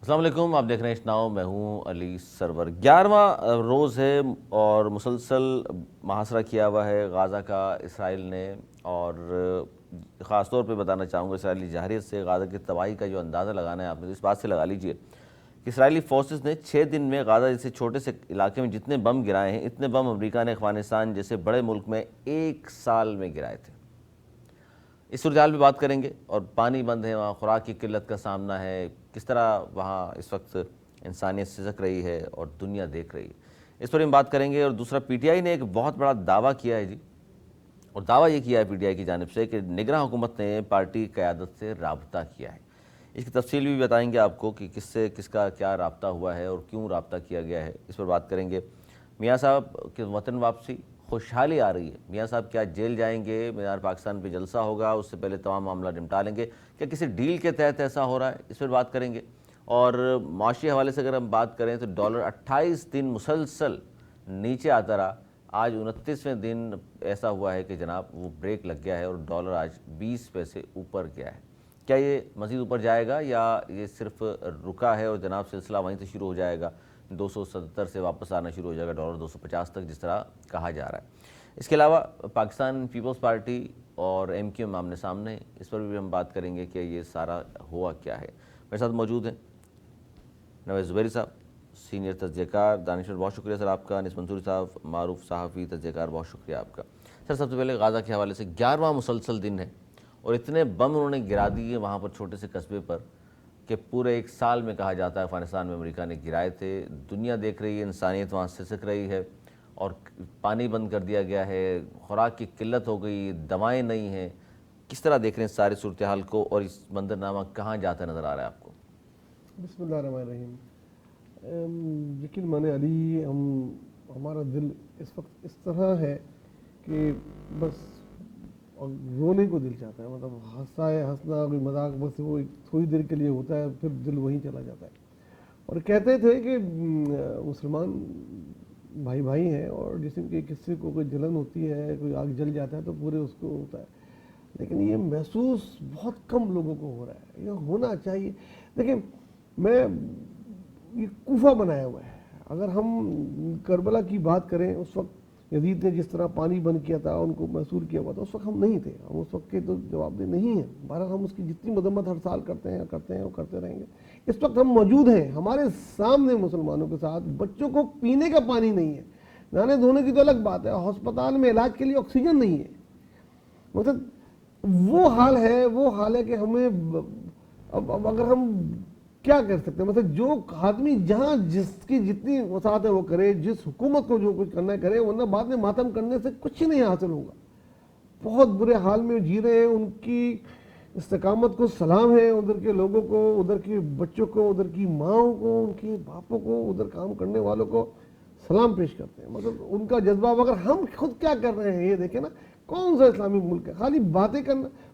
السلام علیکم، آپ دیکھ رہے ہیں اشناؤ، میں ہوں علی سرور۔ 11واں روز ہے اور مسلسل محاصرہ کیا ہوا ہے غازہ کا اسرائیل نے، اور خاص طور پہ بتانا چاہوں گا اسرائیلی جارحیت سے غازہ کی تباہی کا جو اندازہ لگانا ہے آپ نے اس بات سے لگا لیجئے کہ اسرائیلی فورسز نے 6 دن میں غازہ جیسے چھوٹے سے علاقے میں جتنے بم گرائے ہیں، اتنے بم امریکہ نے افغانستان جیسے بڑے ملک میں 1 سال میں گرائے تھے۔ اس صورتحال پہ بات کریں گے، اور پانی بند ہے وہاں، خوراک کی قلت کا سامنا ہے، کس طرح وہاں اس وقت انسانیت سسک رہی ہے اور دنیا دیکھ رہی ہے، اس پر ہم بات کریں گے۔ اور دوسرا، پی ٹی آئی نے ایک بہت بڑا دعویٰ کیا ہے جی، اور دعویٰ یہ کیا ہے پی ٹی آئی کی جانب سے کہ نگراں حکومت نے پارٹی قیادت سے رابطہ کیا ہے۔ اس کی تفصیل بھی بتائیں گے آپ کو کہ کس سے کس کا کیا رابطہ ہوا ہے اور کیوں رابطہ کیا گیا ہے، اس پر بات کریں گے۔ میاں صاحب کی وطن واپسی، خوشحالی آ رہی ہے، میاں صاحب کیا جیل جائیں گے؟ مینار پاکستان پہ جلسہ ہوگا، اس سے پہلے تمام معاملہ نمٹا لیں گے، کیا کسی ڈیل کے تحت ایسا ہو رہا ہے، اس پر بات کریں گے۔ اور معاشی حوالے سے اگر ہم بات کریں تو ڈالر 28 دن مسلسل نیچے آتا رہا، آج 29ویں دن ایسا ہوا ہے کہ جناب وہ بریک لگ گیا ہے اور ڈالر آج 20 پیسے اوپر گیا ہے۔ کیا یہ مزید اوپر جائے گا یا یہ صرف رکا ہے اور جناب سلسلہ وہیں سے شروع ہو جائے گا، 270 سے واپس آنا شروع ہو جائے گا ڈالر 250 تک جس طرح کہا جا رہا ہے؟ اس کے علاوہ پاکستان پیپلز پارٹی اور ایم کیو ایم آمنے سامنے ہیں، اس پر بھی ہم بات کریں گے کہ یہ سارا ہوا کیا ہے۔ میرے ساتھ موجود ہیں نویز زبیری صاحب، سینئر تجزیہ کار۔ دانشور بہت شکریہ سر آپ کا۔ انیس منصوری صاحب، معروف صحافی تجزیہ کار، بہت شکریہ آپ کا۔ سر سب سے پہلے غازہ کے حوالے سے 11واں مسلسل دن ہے اور اتنے بم انہوں نے گرا دیے وہاں پر چھوٹے سے قصبے پر کہ پورے 1 سال میں کہا جاتا ہے افغانستان میں امریکہ نے گرائے تھے۔ دنیا دیکھ رہی ہے، انسانیت وہاں سسک رہی ہے، اور پانی بند کر دیا گیا ہے، خوراک کی قلت ہو گئی، دوائیں نہیں ہیں۔ کس طرح دیکھ رہے ہیں سارے صورتحال کو، اور اس منظرنامہ کہاں جاتا نظر آ رہا ہے آپ کو؟ بسم اللہ الرحمن الرحیم۔ یقین مانے علی، ہمارا دل اس وقت اس طرح ہے کہ بس رونے کو دل چاہتا ہے، مطلب ہنسنا کوئی مذاق بس وہ تھوڑی دیر کے لیے ہوتا ہے، پھر دل وہیں چلا جاتا ہے۔ اور کہتے تھے کہ مسلمان بھائی بھائی ہیں، اور جسم کے کسی کو کوئی جلن ہوتی ہے، کوئی آگ جل جاتا ہے تو پورے اس کو ہوتا ہے، لیکن یہ محسوس بہت کم لوگوں کو ہو رہا ہے۔ یہ ہونا چاہیے۔ دیکھیں، میں یہ کوفہ بنایا ہوا ہے، اگر ہم کربلا کی بات کریں، اس وقت یزید نے جس طرح پانی بند کیا تھا، ان کو محصور کیا ہوا تھا، اس وقت ہم نہیں تھے، ہم اس وقت کے تو جواب دہ نہیں ہیں۔ بہرحال ہم اس کی جتنی مذمت ہر سال کرتے ہیں اور کرتے رہیں گے۔ اس وقت ہم موجود ہیں، ہمارے سامنے مسلمانوں کے ساتھ بچوں کو پینے کا پانی نہیں ہے، نہانے دھونے کی تو الگ بات ہے، ہسپتال میں علاج کے لیے آکسیجن نہیں ہے۔ مطلب وہ حال ہے کہ ہمیں اب اگر ہم کیا کر سکتے ہیں؟ مطلب جو آدمی جہاں جس کی جتنی وسعت ہے وہ کرے، جس حکومت کو جو کچھ کرنا ہے کرے، ورنہ بعد میں ماتم کرنے سے کچھ ہی نہیں حاصل ہوگا۔ بہت برے حال میں جی رہے ہیں، ان کی استقامت کو سلام ہے، ادھر کے لوگوں کو، ادھر کے بچوں کو، ادھر کی ماؤں کو، ان کے باپوں کو، ادھر کام کرنے والوں کو سلام پیش کرتے ہیں۔ مطلب ان کا جذبہ، مگر ہم خود کیا کر رہے ہیں یہ دیکھیں نا، کون سا اسلامی ملک ہے؟ خالی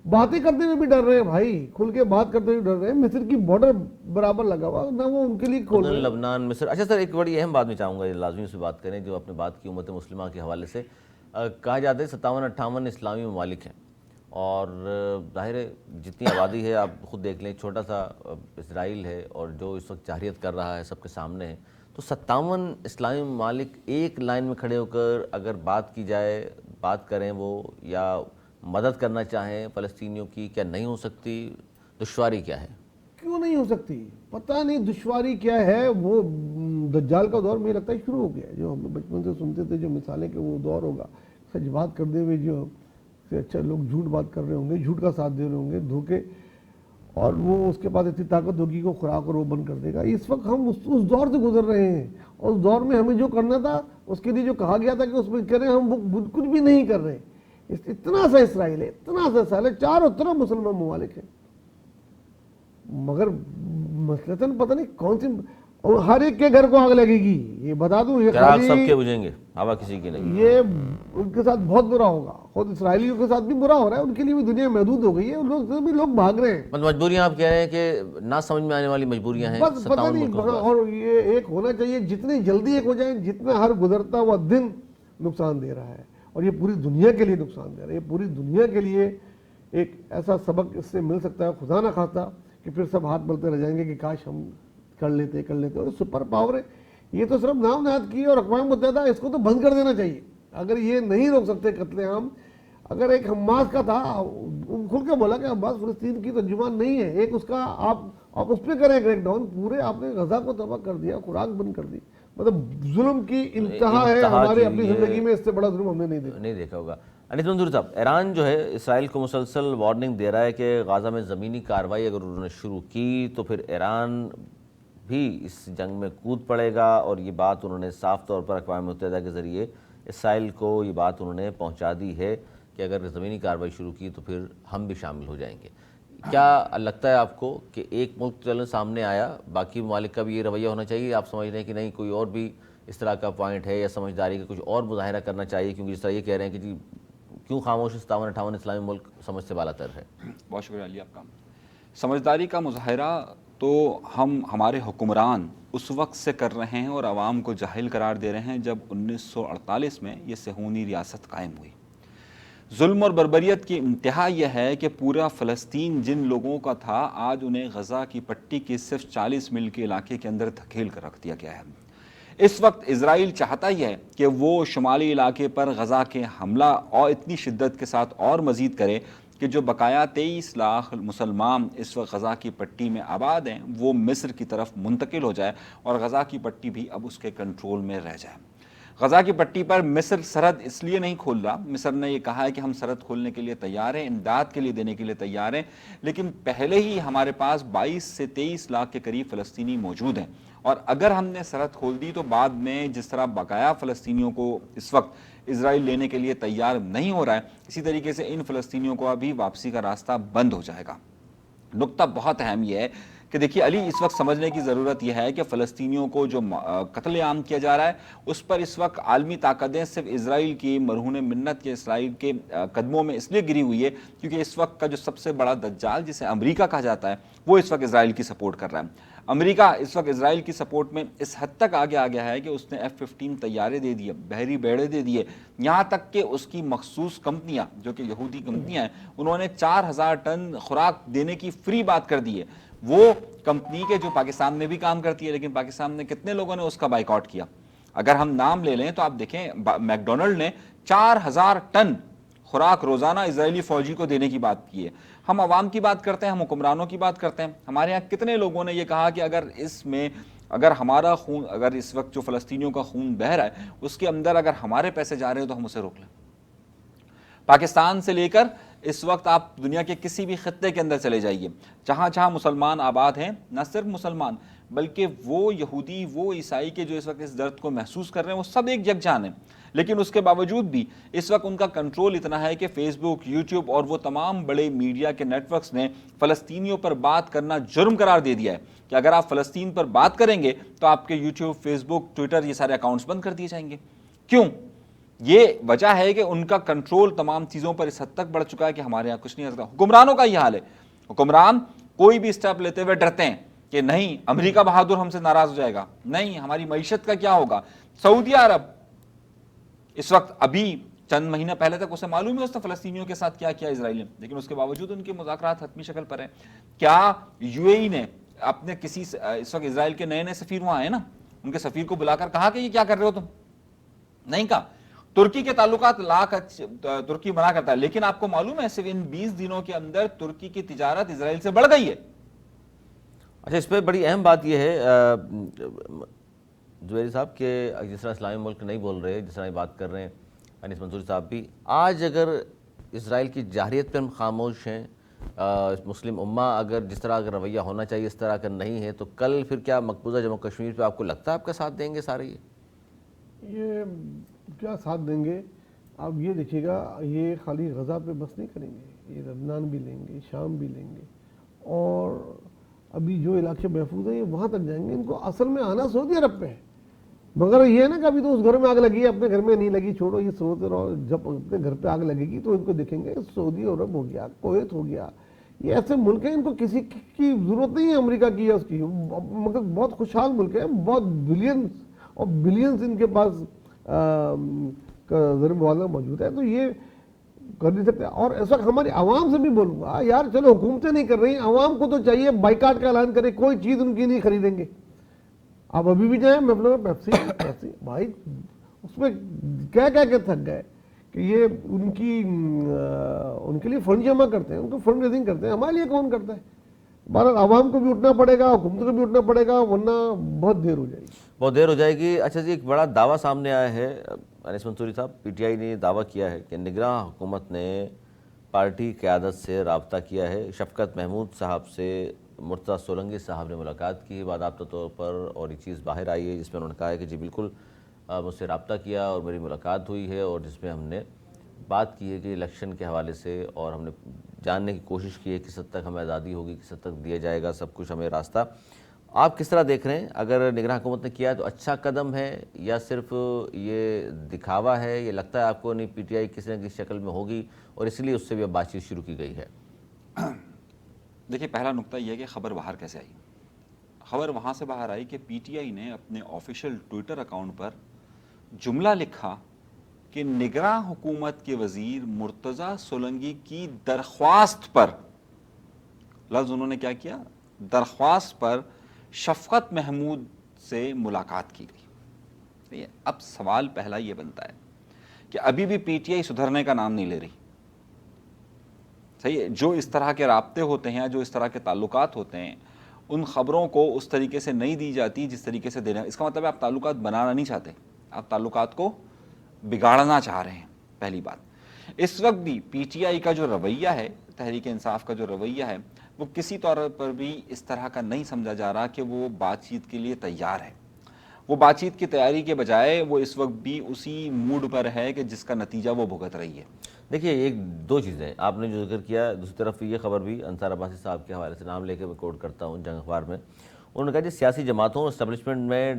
باتیں کرتے ہوئے بھی ڈر رہے ہیں بھائی، کھل کے بات کرتے ہوئے ڈر رہے ہیں۔ مصر کی بارڈر برابر لگا ہوا، نہ وہ ان کے لیے کھول رہے ہیں۔ لبنان، مصر۔ اچھا سر، ایک بڑی اہم بات میں چاہوں گا یہ لازمی سے بات کریں، جو آپ نے بات کی امت مسلمہ کے حوالے سے، کہا جاتا ہے 57-58 اسلامی ممالک ہیں، اور ظاہر ہے جتنی آبادی ہے آپ خود دیکھ لیں، چھوٹا سا اسرائیل ہے اور جو اس وقت جارحیت کر رہا ہے سب کے سامنے ہے، تو 57 اسلامی ممالک ایک لائن میں کھڑے ہو کر اگر بات کی جائے، بات کریں وہ، یا مدد کرنا چاہیں فلسطینیوں کی، کیا نہیں ہو سکتی؟ دشواری کیا ہے؟ کیوں نہیں ہو سکتی؟ پتہ نہیں دشواری کیا ہے۔ وہ دجال کا دور مجھے لگتا ہے شروع ہو گیا ہے، جو ہم بچپن سے سنتے تھے، جو مثالیں کہ وہ دور ہوگا، سچ بات کرتے ہوئے جو اچھا لوگ جھوٹ بات کر رہے ہوں گے، جھوٹ کا ساتھ دے رہے ہوں گے، دھوکے، اور وہ اس کے بعد اتنی طاقت ہوگی کہ خوراک اور وہ بند کر دے گا۔ اس وقت ہم اس دور سے گزر رہے ہیں، اور اس دور میں ہمیں جو کرنا تھا، اس کے لیے جو کہا گیا تھا کہ اس میں کریں، ہم وہ کچھ بھی نہیں کر رہے۔ اتنا سا اسرائیل ہے، اتنا سا اسرائیل ہے، چاروں طرف مسلمان ممالک ہیں، مگر مثلاً پتہ نہیں کون سی، اور ہر ایک کے گھر کو آگ لگے گی، یہ بتا دوں۔ یہ چراغ سب کے بجھیں گے، ہوا کسی کی نہیں۔ یہ ان کے ساتھ بہت برا ہوگا، خود اسرائیلیوں کے ساتھ بھی برا ہو رہا ہے، ان کے لیے بھی دنیا محدود ہو گئی ہے، لوگ بھاگ رہے ہیں۔ مطلب مجبوریاں آپ کہہ رہے ہیں کہ نہ سمجھ میں آنے والی مجبوریاں ہیں بس پتہ 57 نہیں ملکوں کے پاس۔ اور یہ ایک ہونا چاہیے، جتنی جلدی ایک ہو جائیں، جتنا ہر گزرتا ہوا دن نقصان دے رہا ہے، اور یہ پوری دنیا کے لیے نقصان دے رہا ہے۔ یہ پوری دنیا کے لیے ایک ایسا سبق اس سے مل سکتا ہے، خدا نہ خواستہ، کہ پھر سب ہاتھ ملتے رہ جائیں گے کہ کر لیتے اور سپر پاور ہے. یہ تو صرف نام نہاد کی اور اقوام متحدہ اس کو تو بند کر دینا چاہیے. اگر یہ نہیں روک سکتے قتل عام, اگر ایک حماس کا تھا, کھل کے بولا کہ حماس فلسطین کی ترجمان نہیں ہے, ایک اس کا آپ اس پہ کریں کریک ڈاؤن. پورے آپ نے غزہ کو تباہ کر دیا, خوراک بند کر دی. مطلب ظلم کی انتہا ہے ہماری اپنی زندگی میں, اس سے بڑا ظلم ہم نے نہیں دیکھا ہوگا. انیس منظوری صاحب, ایران جو ہے اسرائیل کو مسلسل وارننگ دے رہا ہے کہ غزہ میں زمینی کارروائی اگر انہوں نے شروع کی تو پھر ایران بھی اس جنگ میں کود پڑے گا, اور یہ بات انہوں نے صاف طور پر اقوام متحدہ کے ذریعے اسرائیل کو یہ بات انہوں نے پہنچا دی ہے کہ اگر زمینی کارروائی شروع کی تو پھر ہم بھی شامل ہو جائیں گے. کیا لگتا ہے آپ کو کہ ایک ملک چلنے سامنے آیا, باقی ممالک کا بھی یہ رویہ ہونا چاہیے؟ آپ سمجھ رہے ہیں کہ نہیں کوئی اور بھی اس طرح کا پوائنٹ ہے یا سمجھداری کا کچھ اور مظاہرہ کرنا چاہیے؟ کیونکہ جس طرح یہ کہہ رہے ہیں کہ جی کیوں خاموش 57-58 اسلامی ملک سمجھ سے بالا تر ہے. بہت شکریہ علی آپ کا. سمجھداری کا مظاہرہ تو ہمارے حکمران اس وقت سے کر رہے ہیں اور عوام کو جاہل قرار دے رہے ہیں جب 1948 میں یہ صہیونی ریاست قائم ہوئی. ظلم اور بربریت کی انتہا یہ ہے کہ پورا فلسطین جن لوگوں کا تھا آج انہیں غزہ کی پٹی کے صرف 40 میل کے علاقے کے اندر دھکیل کر رکھ دیا گیا ہے. اس وقت اسرائیل چاہتا ہی ہے کہ وہ شمالی علاقے پر غزہ کے حملہ اور اتنی شدت کے ساتھ اور مزید کرے کہ جو بقایا 23 لاکھ مسلمان اس وقت غزہ کی پٹی میں آباد ہیں وہ مصر کی طرف منتقل ہو جائے اور غزہ کی پٹی بھی اب اس کے کنٹرول میں رہ جائے. غزہ کی پٹی پر مصر سرحد اس لیے نہیں کھول رہا. مصر نے یہ کہا ہے کہ ہم سرحد کھولنے کے لیے تیار ہیں, امداد کے لیے دینے کے لیے تیار ہیں, لیکن پہلے ہی ہمارے پاس 22 سے 23 لاکھ کے قریب فلسطینی موجود ہیں, اور اگر ہم نے سرحد کھول دی تو بعد میں جس طرح بقایا فلسطینیوں کو اس وقت اسرائیل لینے کے لیے تیار نہیں ہو رہا ہے, اسی طریقے سے ان فلسطینیوں کو ابھی واپسی کا راستہ بند ہو جائے گا. نقطہ بہت اہم یہ ہے کہ دیکھیے علی, اس وقت سمجھنے کی ضرورت یہ ہے کہ فلسطینیوں کو جو قتل عام کیا جا رہا ہے اس پر اس وقت عالمی طاقتیں صرف اسرائیل کی مرہون منت کے اسرائیل کے قدموں میں اس لیے گری ہوئی ہے کیونکہ اس وقت کا جو سب سے بڑا دجال جسے امریکہ کہا جاتا ہے وہ اس وقت اسرائیل کی سپورٹ کر رہا ہے. امریکہ اس وقت اسرائیل کی سپورٹ میں اس حد تک آگے آ گیا ہے کہ اس نے F-15 طیارے دے دیے, بحری بیڑے دے دیے, یہاں تک کہ اس کی مخصوص کمپنیاں جو کہ یہودی کمپنیاں ہیں انہوں نے 4000 ٹن خوراک دینے کی فری بات کر دی ہے. وہ کمپنی کے جو پاکستان میں بھی کام کرتی ہے, لیکن پاکستان میں کتنے لوگوں نے اس کا بائیکاٹ کیا؟ اگر ہم نام لے لیں تو آپ دیکھیں میک ڈونلڈ نے 4000 ٹن خوراک روزانہ اسرائیلی فوجی کو دینے کی بات کی ہے. ہم عوام کی بات کرتے ہیں, ہم حکمرانوں کی بات کرتے ہیں. ہمارے یہاں کتنے لوگوں نے یہ کہا کہ اگر ہمارا خون, اگر اس وقت جو فلسطینیوں کا خون بہہ رہا ہے اس کے اندر اگر ہمارے پیسے جا رہے ہیں تو ہم اسے روک لیں. پاکستان سے لے کر اس وقت آپ دنیا کے کسی بھی خطے کے اندر چلے جائیے, جہاں جہاں مسلمان آباد ہیں, نہ صرف مسلمان بلکہ وہ یہودی, وہ عیسائی کے جو اس وقت اس درد کو محسوس کر رہے ہیں وہ سب ایک یکجان ہیں. لیکن اس کے باوجود بھی اس وقت ان کا کنٹرول اتنا ہے کہ فیس بک, یوٹیوب اور وہ تمام بڑے میڈیا کے نیٹ ورکس نے فلسطینیوں پر بات کرنا جرم قرار دے دیا ہے کہ اگر آپ فلسطین پر بات کریں گے تو آپ کے یوٹیوب, فیس بک, ٹویٹر یہ سارے اکاؤنٹس بند کر دیے جائیں گے. کیوں؟ یہ وجہ ہے کہ ان کا کنٹرول تمام چیزوں پر اس حد تک بڑھ چکا ہے کہ ہمارے یہاں کچھ نہیں ہو سکتا. حکمرانوں کا یہ حال ہے, حکمران کوئی بھی اسٹیپ لیتے ہوئے ڈرتے ہیں کہ نہیں امریکہ بہادر ہم سے ناراض ہو جائے گا, نہیں ہماری معیشت کا کیا ہوگا. سعودی عرب اس وقت ابھی چند مہینے پہلے تک اسے معلوم ہے اس نے فلسطینیوں کے ساتھ کیا کیا اسرائیل نے, لیکن اس کے باوجود ان کے مذاکرات حتمی شکل پر ہیں. کیا یو اے ای نے اپنے کسی اس وقت اسرائیل کے نئے سفیر وہاں آئے نا, ان کے سفیر کو بلا کر کہا کہ یہ کیا کر رہے ہو تم؟ نہیں کہا. ترکی کے تعلقات ترکی منع کرتا ہے, لیکن آپ کو معلوم ہے صرف ان 20 دنوں کے اندر ترکی کی تجارت اسرائیل سے بڑھ گئی ہے. اچھا, اس پہ بڑی اہم بات یہ ہے جویری صاحب کہ جس طرح اسلامی ملک نہیں بول رہے, جس طرح بات کر رہے ہیں انیس منصوری صاحب بھی, آج اگر اسرائیل کی جارحیت پر ہم خاموش ہیں, مسلم امہ اگر جس طرح اگر رویہ ہونا چاہیے اس طرح اگر نہیں ہے, تو کل پھر کیا مقبوضہ جموں کشمیر پہ آپ کو لگتا ہے آپ کا ساتھ دیں گے سارے؟ یہ کیا ساتھ دیں گے؟ آپ یہ دیکھیے گا, یہ خالی غزہ پہ بس نہیں کریں گے, یہ لبنان بھی لیں گے, شام بھی لیں گے, اور ابھی جو علاقے محفوظ ہیں یہ وہاں تک جائیں گے. ان کو اصل میں آنا سعودی عرب پہ ہے, مگر یہ ہے نا کہ ابھی تو اس گھر میں آگ لگی ہے, اپنے گھر میں نہیں لگی, چھوڑو یہ سوچ رہو, جب اپنے گھر پہ آگ لگے گی تو ان کو دیکھیں گے سعودی عرب ہو گیا, کویت ہو گیا, یہ ایسے ملک ہیں ان کو کسی کی ضرورت نہیں ہے امریکہ کی یا اس کی, مگر بہت خوشحال ملک ہے, بہت بلینز اور بلینز ان کے پاس ذریعہ موازنہ موجود ہے, تو یہ کر نہیں سکتے. اور اس وقت ہماری عوام سے بھی بولوں گا, یار چلو حکومتیں نہیں کر رہی, عوام کو تو چاہیے بائیکاٹ کا اعلان کرے, کوئی چیز ان کی نہیں خریدیں گے. آپ ابھی بھی جائیں میں بولوں گا پیپسی بھائی اس میں کیا کیا تھک گئے کہ یہ ان کے لیے فنڈ جمع کرتے ہیں, ان کو فنڈ ریزنگ کرتے ہیں, ہمارے لیے کون کرتا ہے؟ بہرحال عوام کو بھی اٹھنا پڑے گا, حکومت کو بھی اٹھنا پڑے گا, ورنہ بہت دیر ہو جائے گی. بہت دیر ہو جائے گی. اچھا جی, ایک بڑا دعویٰ سامنے آیا ہے انیس منصوری صاحب, پی ٹی آئی نے دعویٰ کیا ہے کہ نگراں حکومت نے پارٹی قیادت سے رابطہ کیا ہے. شفقت محمود صاحب سے مرتضیٰ سولنگی صاحب نے ملاقات کی باضابطہ طور پر, اور یہ چیز باہر آئی ہے جس میں انہوں نے کہا ہے کہ جی بالکل مجھ سے رابطہ کیا اور میری ملاقات ہوئی ہے, اور جس میں ہم نے بات کی ہے کہ الیکشن کے حوالے سے, اور ہم نے جاننے کی کوشش کی ہے کس حد تک ہمیں آزادی ہوگی, کس حد تک دیا جائے گا سب کچھ ہمیں راستہ. آپ کس طرح دیکھ رہے ہیں؟ اگر نگراں حکومت نے کیا ہے تو اچھا قدم ہے, یا صرف یہ دکھاوا ہے؟ یہ لگتا ہے آپ کو نہیں پی ٹی آئی کسی نہ کسی شکل میں ہوگی اور اس لیے اس سے بھی اب بات چیت شروع کی گئی ہے؟ دیکھیے, پہلا نقطہ یہ ہے کہ خبر باہر کیسے آئی. خبر وہاں سے باہر آئی کہ پی ٹی آئی نے اپنے آفیشیل ٹویٹر اکاؤنٹ پر جملہ لکھا کہ نگراں حکومت کے وزیر مرتضیٰ سولنگی کی درخواست پر, لفظ انہوں نے کیا کیا, درخواست پر شفقت محمود سے ملاقات کی گئی. اب سوال پہلا یہ بنتا ہے کہ ابھی بھی پی ٹی آئی سدھرنے کا نام نہیں لے رہی. صحیح ہے, جو اس طرح کے رابطے ہوتے ہیں, جو اس طرح کے تعلقات ہوتے ہیں, ان خبروں کو اس طریقے سے نہیں دی جاتی جس طریقے سے دینا. اس کا مطلب ہے آپ تعلقات بنانا نہیں چاہتے, آپ تعلقات کو بگاڑنا چاہ رہے ہیں. پہلی بات, اس وقت بھی پی ٹی آئی کا جو رویہ ہے, تحریک انصاف کا جو رویہ ہے, وہ کسی طور پر بھی اس طرح کا نہیں سمجھا جا رہا کہ وہ بات چیت کے لیے تیار ہے. وہ بات چیت کی تیاری کے بجائے وہ اس وقت بھی اسی موڈ پر ہے کہ جس کا نتیجہ وہ بھگت رہی ہے. دیکھیے, ایک دو چیزیں آپ نے جو ذکر کیا, دوسری طرف یہ خبر بھی انصار عباسی صاحب کے حوالے سے نام لے کے میں کوٹ کرتا ہوں جنگ اخبار میں, انہوں نے کہا جی سیاسی جماعتوں اسٹیبلشمنٹ میں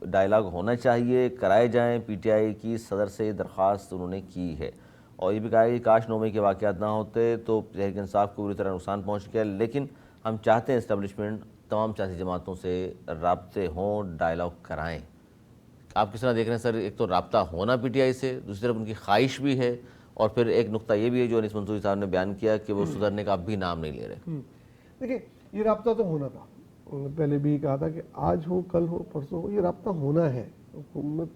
ڈائلاگ ہونا چاہیے, کرائے جائیں. پی ٹی آئی کی صدر سے درخواست انہوں نے کی ہے, اور یہ بھی کہا کہ کاش 9 مئی کے واقعات نہ ہوتے تو تحریک انصاف کو بری طرح نقصان پہنچ گیا, لیکن ہم چاہتے ہیں اسٹیبلشمنٹ تمام سیاسی جماعتوں سے رابطے ہوں, ڈائلاگ کرائیں. آپ کس طرح دیکھ رہے ہیں سر؟ ایک تو رابطہ ہونا پی ٹی آئی سے, دوسری طرف ان کی خواہش بھی ہے, اور پھر ایک نقطہ یہ بھی ہے جو انیس منصوری صاحب نے بیان کیا کہ وہ سدھرنے کا اب بھی نام نہیں لے رہے. دیکھیں, یہ رابطہ تو ہونا تھا, پہلے بھی کہا تھا کہ آج ہو کل ہو پرسوں ہو, یہ رابطہ ہونا ہے. حکومت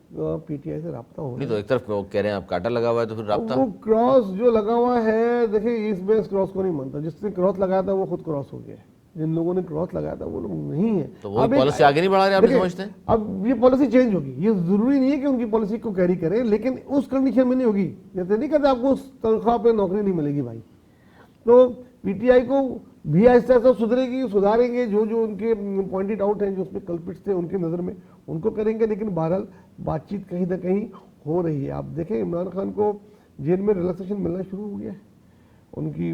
پی ٹی آئی سے رابطہ ہونا نہیں تو ایک طرف وہ کہہ رہے ہیں آپ کاٹا لگا ہوا ہے تو پھر رابطہ, وہ کراس جو لگا ہوا ہے, دیکھیں اس میں اس کراس کو نہیں مانتا. جس نے کراس لگایا تھا وہ خود کراس ہو گیا ہے, جن لوگوں نے کراس لگایا تھا وہ لوگ نہیں ہیں. تو وہ پالیسی آگے نہیں بڑھا رہے, آپ نہیں سمجھتے ہیں؟ اب یہ پالیسی چینج ہوگی, یہ ضروری نہیں ہے کہ ان کی پالیسی کو کیری کریں, لیکن اس کنڈیشن میں نہیں ہوگی. جیسے نہیں کہتے آپ کو اس تنخواہ پہ نوکری نہیں ملے گی بھائی. تو پی ٹی آئی کو بھی آہستہ آہستہ سدھرے گی, سدھاریں گے جو جو ان کے پوائنٹڈ آؤٹ ہیں, جو اس میں کلپٹس تھے ان کی نظر میں, ان کو کریں گے. لیکن بہرحال بات چیت کہیں نہ کہیں ہو رہی ہے. آپ دیکھیں عمران خان کو جیل میں ریلیکسیشن ملنا شروع ہو گیا ہے. ان کی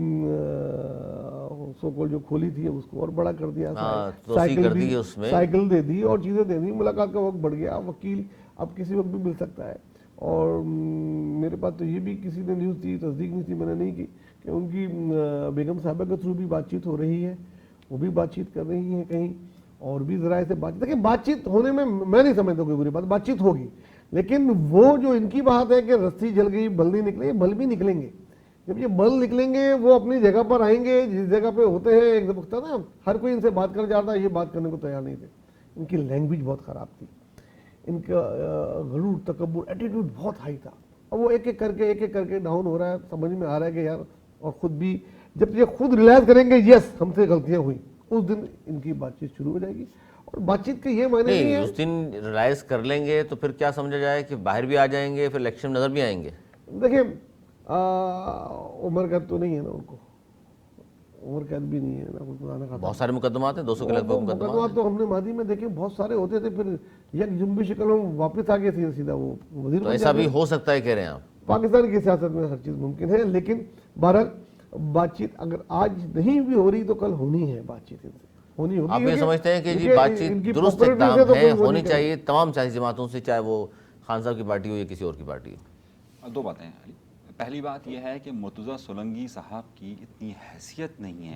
سو کال جو کھولی تھی اس کو اور بڑا کر دیا, سائیکل دے دی اور چیزیں دے دی, ملاقات کا وقت بڑھ گیا. وکیل اب کسی وقت بھی مل سکتا ہے. اور میرے پاس تو یہ بھی کسی نے نیوز دی, تصدیق نہیں تھی, میں نے نہیں کی, کہ ان کی بیگم صاحبہ کے تھرو بھی بات چیت ہو رہی ہے, وہ بھی بات چیت کر رہی ہیں کہیں اور بھی ذرائع سے بات چیت. دیکھیں بات چیت ہونے میں نہیں سمجھتا کوئی بری بات چیت ہوگی, لیکن وہ جو ان کی بات ہے کہ رسی جل گئی بل نہیں نکلے, بل بھی نکلیں گے. جب یہ بل نکلیں گے وہ اپنی جگہ پر آئیں گے جس جگہ پہ ہوتے ہیں. ایک وقت نا ہر کوئی ان سے بات کر جاتا ہے, یہ بات کرنے کو تیار نہیں تھے. ان کی لینگویج بہت خراب تھی, ان کا غرور تکبر ایٹیٹیوڈ بہت ہائی تھا. اب وہ ایک ایک کر کے ڈاؤن ہو رہا ہے, سمجھ میں آ رہا ہے کہ یار, اور خود بھی جب یہ خود ریلائز کریں گے یس ہم سے غلطیاں ہوئی, اس دن ان کی بات چیت شروع ہو جائے گی. اور بات چیت کا یہ معنی نہیں ہے اس دن ریلائز کر لیں گے تو پھر کیا سمجھا جائے کہ باہر بھی آ جائیں گے, پھر الیکشن نظر بھی آئیں گے. دیکھیں عمر قید تو نہیں ہے نا ان کو, عمر قید بھی نہیں ہے نا, کچھ بتانا کا بہت سارے مقدمات ہیں, 200 کے لگ بھگ مقدمات تو ہم نے ماضی میں دیکھے بہت سارے ہوتے تھے, پھر یک جنبی شکل ہم واپس آ گئے سیدھا وہ وزیر. تو ایسا بھی ہو سکتا ہے کہہ رہے ہیں آپ؟ پاکستان کی سیاست میں ہر چیز ممکن ہے, لیکن بہرحال بات چیت اگر آج نہیں بھی ہو رہی تو کل ہونی ہے. بات چیت ہونی ہوگی. آپ یہ سمجھتے ہیں کہ جی بات چیت درست اقدام ہے, ہونی چاہیے تمام سیاسی جماعتوں سے, چاہے وہ خان صاحب کی پارٹی ہو یا کسی اور کی پارٹی ہو؟ دو باتیں ہیں. پہلی بات یہ ہے کہ مرتضیٰ سولنگی صاحب کی اتنی حیثیت نہیں ہے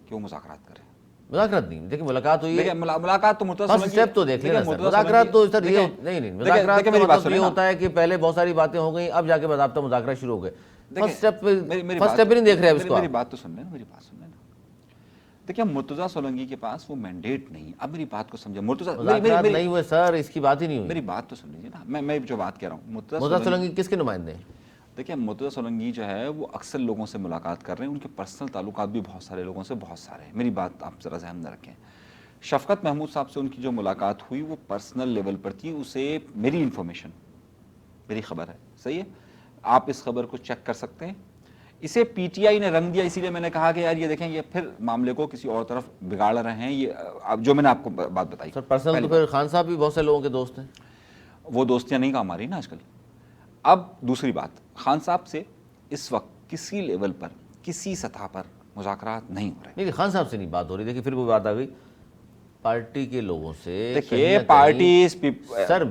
کہ وہ مذاکرات کریں. مذاکرات نہیں, دیکھیں ملاقات ہوئی ہے, ملاقات تو مرتضیٰ فرسٹ اسٹیپ تو دیکھ لینا سر. مذاکرات تو سر یہ نہیں, مذاکرات کا مطلب یہ ہوتا ہے کہ پہلے بہت ساری باتیں ہو گئیں, اب جا کے باضابطہ مذاکرات شروع ہو گئے. فرسٹ اسٹیپ بھی نہیں دیکھ رہے ہیں اس کو. میری بات تو سن لیں نا, میری بات سن لیں نا. دیکھیں مرتضیٰ سولنگی کے پاس وہ مینڈیٹ نہیں. اب میری بات کو سمجھے. مذاکرات نہیں ہوئے سر, اس کی بات ہی نہیں ہوئی. میری بات تو سن لیجیے نا, میں جو بات کہہ رہا ہوں. مرتضیٰ سولنگی کس کے نمائندے ہیں؟ دیکھیں مرتضیٰ سولنگی جو ہے وہ اکثر لوگوں سے ملاقات کر رہے ہیں, ان کے پرسنل تعلقات بھی بہت سارے لوگوں سے بہت سارے ہیں. میری بات آپ ذرا ذہن میں رکھیں. شفقت محمود صاحب سے ان کی جو ملاقات ہوئی وہ پرسنل لیول پر تھی. اسے میری انفارمیشن, میری خبر ہے, صحیح ہے, آپ اس خبر کو چیک کر سکتے ہیں. اسے پی ٹی آئی نے رنگ دیا, اسی لیے میں نے کہا کہ یار یہ دیکھیں یہ پھر معاملے کو کسی اور طرف بگاڑ رہے ہیں. یہ جو میں نے آپ کو بات بتائی سر پرسنل تو پھر خان صاحب بھی بہت سے لوگوں کے دوست ہیں. وہ دوستیاں نہیں کام آ رہی نا آج کل. اب دوسری بات, خان صاحب سے اس وقت کسی لیول پر کسی سطح پر مذاکرات نہیں ہو رہے. نہیں خان صاحب سے نہیں بات ہو رہی. دیکھیے پھر وہ بات آ گئی پارٹی کے لوگوں سے. دیکھیے پارٹیز سر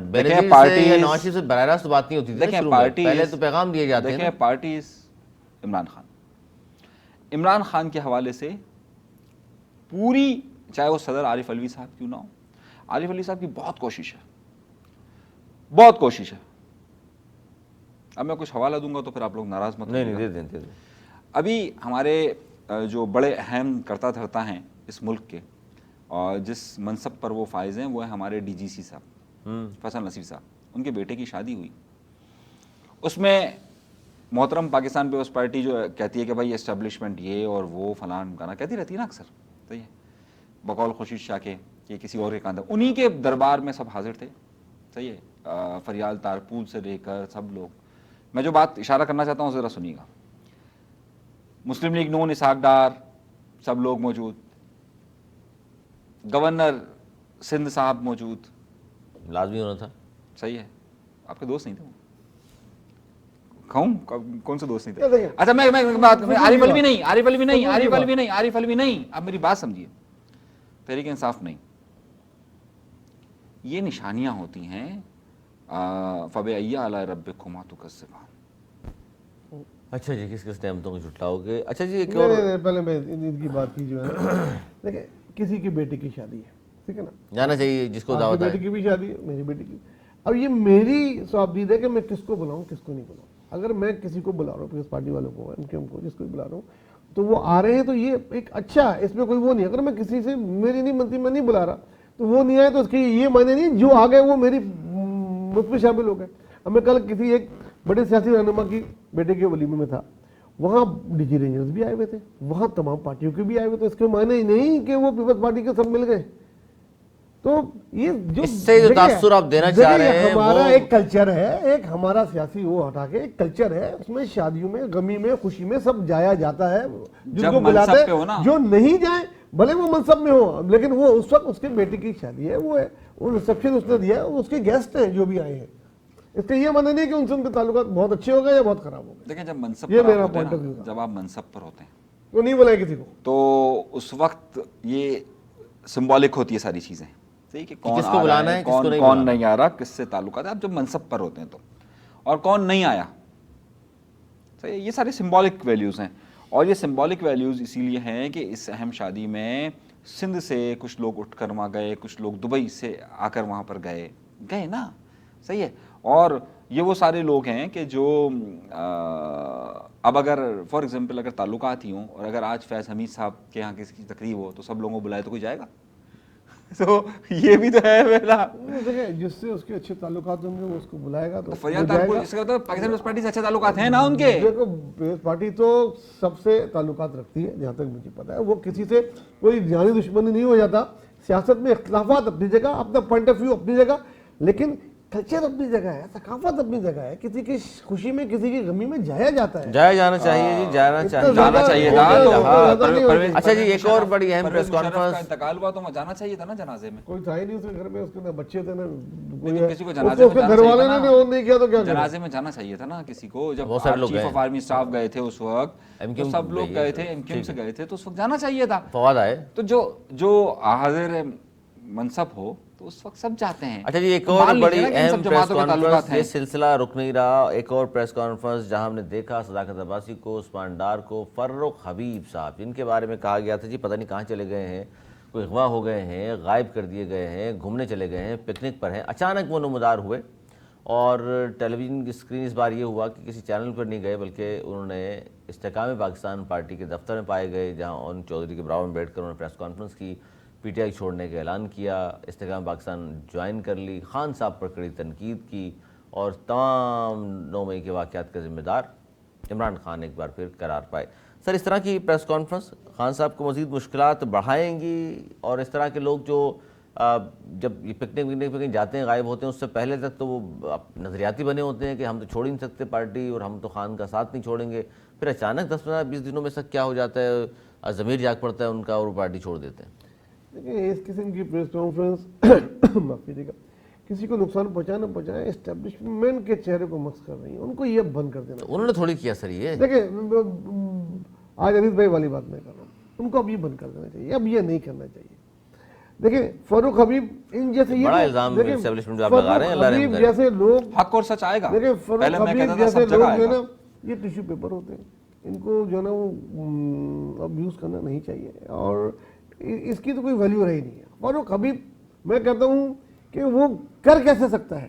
پارٹی یا نواز شریف سے براہ راست بات نہیں ہوتی تھی. دیکھیں پارٹی پہلے تو پیغام دیے جاتے ہیں. دیکھیں پارٹیز عمران خان کے حوالے سے پوری, چاہے وہ صدر عارف علوی صاحب کیوں نہ ہو, عارف علوی صاحب کی بہت کوشش ہے, بہت کوشش ہے. اب میں کچھ حوالہ دوں گا تو پھر آپ لوگ ناراض مت ہوئیے گا. نہیں دے دیں. ابھی ہمارے جو بڑے اہم کرتا دھرتا ہیں اس ملک کے اور جس منصب پر وہ فائز ہیں وہ ہے ہمارے ڈی جی سی صاحب فیصل نصیر صاحب. ان کے بیٹے کی شادی ہوئی, اس میں محترم پاکستان پیپلز پارٹی جو کہتی ہے کہ بھائی اسٹیبلشمنٹ یہ اور وہ فلان گانا کہتی رہتی ہے نا اکثر, صحیح ہے, بقول خورشید شاہ کے کہ کسی اور کے کاندھا, انہی کے دربار میں سب حاضر تھے, صحیح ہے, فریال تارپول سے لے کر سب لوگ. میں جو بات اشارہ کرنا چاہتا ہوں ذرا سنیے گا. مسلم لیگ نون اسحاق ڈار سب لوگ موجود, گورنر سندھ صاحب موجود, لازمی ہونا تھا. صحیح ہے, آپ کے دوست نہیں تھے وہ, کون سے دوست نہیں تھے. اچھا میں عارف علوی نہیں, عارف علوی نہیں, عارف علوی نہیں, عارف علوی نہیں. اب میری بات سمجھیے, تحریک انصاف نہیں. یہ نشانیاں ہوتی ہیں فَبِأَيِّ آلَاءِ رَبِّكُمَا تُكَذِّبَانِ. اچھا جی, کس نعمتوں کو جھٹلاؤ گے. اچھا جی ایک اور اور پہلے میں ان کی بات کی جو ہے دیکھیں کسی کی بیٹی کی شادی ہے, ٹھیک ہے نا, جانا چاہیے جس کو دعوت بیٹی کی بھی شادی ہے, میری بیٹی کی. اب یہ میری صوابدید ہے کہ میں کس کو بلاؤں کس کو نہیں بلاؤں. اگر میں کسی کو بلا رہا ہوں پیپلز پارٹی والوں کو, ایم کیو ایم کو, جس کو بلا رہا ہوں تو وہ آ رہے ہیں تو یہ ایک اچھا ہے, اس میں کوئی وہ نہیں. اگر میں کسی سے میری نہیں بنتی, میں نہیں بلا رہا تو وہ نہیں آئے تو اس کے یہ معنی نہیں جو آ گئے وہ میری مجھ میں شامل ہو گئے. اب میں کل کسی ایک بڑے سیاسی رہنما کی بیٹے کے ولیمے میں تھا, وہاں ڈی جی رینجرز بھی آئے ہوئے تھے, وہاں تمام پارٹیوں کے بھی آئے ہوئے تھے. اس کے معنی ہی نہیں کہ وہ پیپلز پارٹی کے سب مل گئے. تو یہ اس سے جو تاثر آپ دینا چاہ رہے ہیں ہمارا ایک کلچر ہے, ایک ہمارا سیاسی وہ ہٹا کے ایک کلچر ہے, اس میں شادیوں میں غمی میں خوشی میں سب جایا جاتا ہے. جن کو بلاتے ہیں جو نہیں جائیں بھلے وہ منصب میں ہو, لیکن وہ اس وقت اس کے بیٹے کی شادی ہے, وہ ریسیپشن اس نے دیا, اس کے گیسٹ ہیں جو بھی آئے ہیں. اس کا یہ معنی نہیں کہ ان سے ان کے تعلقات بہت اچھے ہو گئے یا بہت خراب ہو گئے. دیکھیں جب منصب یہ پر میرا آپ ہوتے پوائنٹ آف ہیں, ویو, جب آپ منصب پر ہوتے ہیں وہ نہیں بلائے کسی کو, تو اس وقت یہ سمبولک ہوتی ہے ساری چیزیں, کہ کون کس کو بلانا ہے, کون نہیں آ رہا, کس سے تعلقات ہے. آپ جب منصب پر ہوتے ہیں تو, اور کون نہیں آیا, صحیح, یہ سارے سمبولک ویلیوز ہیں. اور یہ سمبولک ویلیوز اسی لیے ہیں کہ اس اہم شادی میں سندھ سے کچھ لوگ اٹھ کر وہاں گئے, کچھ لوگ دبئی سے آ کر وہاں پر گئے نا, صحیح ہے. اور یہ وہ سارے لوگ ہیں کہ جو اب اگر فار ایگزامپل اگر تعلقات ہی ہوں, اور اگر آج فیض حمید صاحب کے یہاں کسی کی تقریب ہو تو سب لوگوں کو بلائے تو کوئی جائے گا. تو یہ بھی تو ہے پہلا, دیکھیں جس سے اس کے اچھے تعلقات ہوں گے وہ اس کو بلائے گا. تو فریاد تارپول جس کا ہوتا ہے پاکستان پیپلز پارٹی سے اچھے تعلقات ہیں نا ان کے. دیکھو پیپلز پارٹی تو سب سے تعلقات رکھتی ہے جہاں تک مجھے پتا ہے, وہ کسی سے کوئی جانی دشمنی نہیں ہو جاتا. سیاست میں اختلافات اپنی جگہ, اپنا پوائنٹ آف ویو اپنی جگہ, لیکن کلچر اپنی جگہ ہے, ثقافت اپنی جگہ ہے. کسی کی خوشی میں کسی کی غمی میں جایا جاتا ہے, جایا جانا چاہیے جی, جانا چاہیے تھا. اچھا جی ایک اور بڑی اہم پریس کا کانفرنس, انتقال ہوا تو وہاں جانا چاہیے تھا نا جنازے میں. کوئی تھا ہی نہیں اس کے گھر میں, اس کے بچے تھے نا, کسی کو جنازے میں گھر والے نے اور نہیں کیا تو کیا, جنازے میں جانا چاہیے تھا نا کسی کو. جب چیف آف آرمی اسٹاف گئے تھے اس وقت, سب لوگ گئے تھے, ایم کیو ایم سے گئے تھے, تو اس وقت جانا چاہیے تھا. فواد آئے تو جو حاضر منصب ہو تو اس وقت سب جاتے ہیں. اچھا جی ایک اور بڑی اہم پریس کانفرنس, یہ سلسلہ رک نہیں رہا. ایک اور پریس کانفرنس جہاں ہم نے دیکھا صداقت عباسی کو, عثمان ڈار کو, فرخ حبیب صاحب, جن کے بارے میں کہا گیا تھا جی پتہ نہیں کہاں چلے گئے ہیں, کوئی اغوا ہو گئے ہیں, غائب کر دیے گئے ہیں, گھومنے چلے گئے ہیں, پکنک پر ہیں. اچانک وہ نمودار ہوئے اور ٹیلی ویژن کی اسکرین اس بار یہ ہوا کہ کسی چینل پر نہیں گئے بلکہ انہوں نے استحکام پاکستان پارٹی کے دفتر میں پائے گئے، جہاں ان چودھری کے براور میں بیٹھ کر انہوں نے پریس کانفرنس کی، پی ٹی آئی چھوڑنے کا اعلان کیا، استحکام پاکستان جوائن کر لی، خان صاحب پر کڑی تنقید کی، اور تمام 9 مئی کے واقعات کا ذمہ دار عمران خان ایک بار پھر قرار پائے۔ سر، اس طرح کی پریس کانفرنس خان صاحب کو مزید مشکلات بڑھائیں گی، اور اس طرح کے لوگ جو جب یہ پکنک وکنک پہ کہیں جاتے ہیں غائب ہوتے ہیں، اس سے پہلے تک تو وہ نظریاتی بنے ہوتے ہیں کہ ہم تو چھوڑ ہی نہیں سکتے پارٹی اور ہم تو خان کا ساتھ نہیں چھوڑیں گے، پھر اچانک 10-15-20 دنوں میں سب کیا ہو جاتا ہے، ضمیر جاگ پڑتا ہے ان کا اور وہ پارٹی چھوڑ دیتے ہیں۔ دیکھیں اس قسم کی پریس کانفرنس معاف کیجیے گا، کسی کو نقصان پہنچائے اسٹیبلشمنٹ کے چہرے کو مس کر رہی ہیں، ان کو یہ بند کر دینا۔ انہوں نے تھوڑی کیا سر یہ، دیکھیں آج انیس بھائی والی بات میں کر رہا ہوں، ان کو اب یہ بند کر دینا چاہیے، اب یہ نہیں کرنا چاہیے۔ دیکھیں فاروق حبیب ان جیسے بڑا الزام اسٹیبلشمنٹ پہ آپ لگا رہے ہیں، اللہ رحم کرے۔ جیسے لوگ حق اور سچ آئے گا، دیکھیں پہلے فاروق میں کہتا حبیب تھا جیسے سب جگہ لوگ آئے جو گا۔ نا یہ ٹیشو پیپر ہوتے ہیں، ان کو جو ہے نا وہ اب یوز کرنا نہیں چاہیے، اور اس کی تو کوئی ویلیو رہی نہیں ہے۔ فاروق حبیب میں کہتا ہوں کہ وہ کر کیسے سکتا ہے،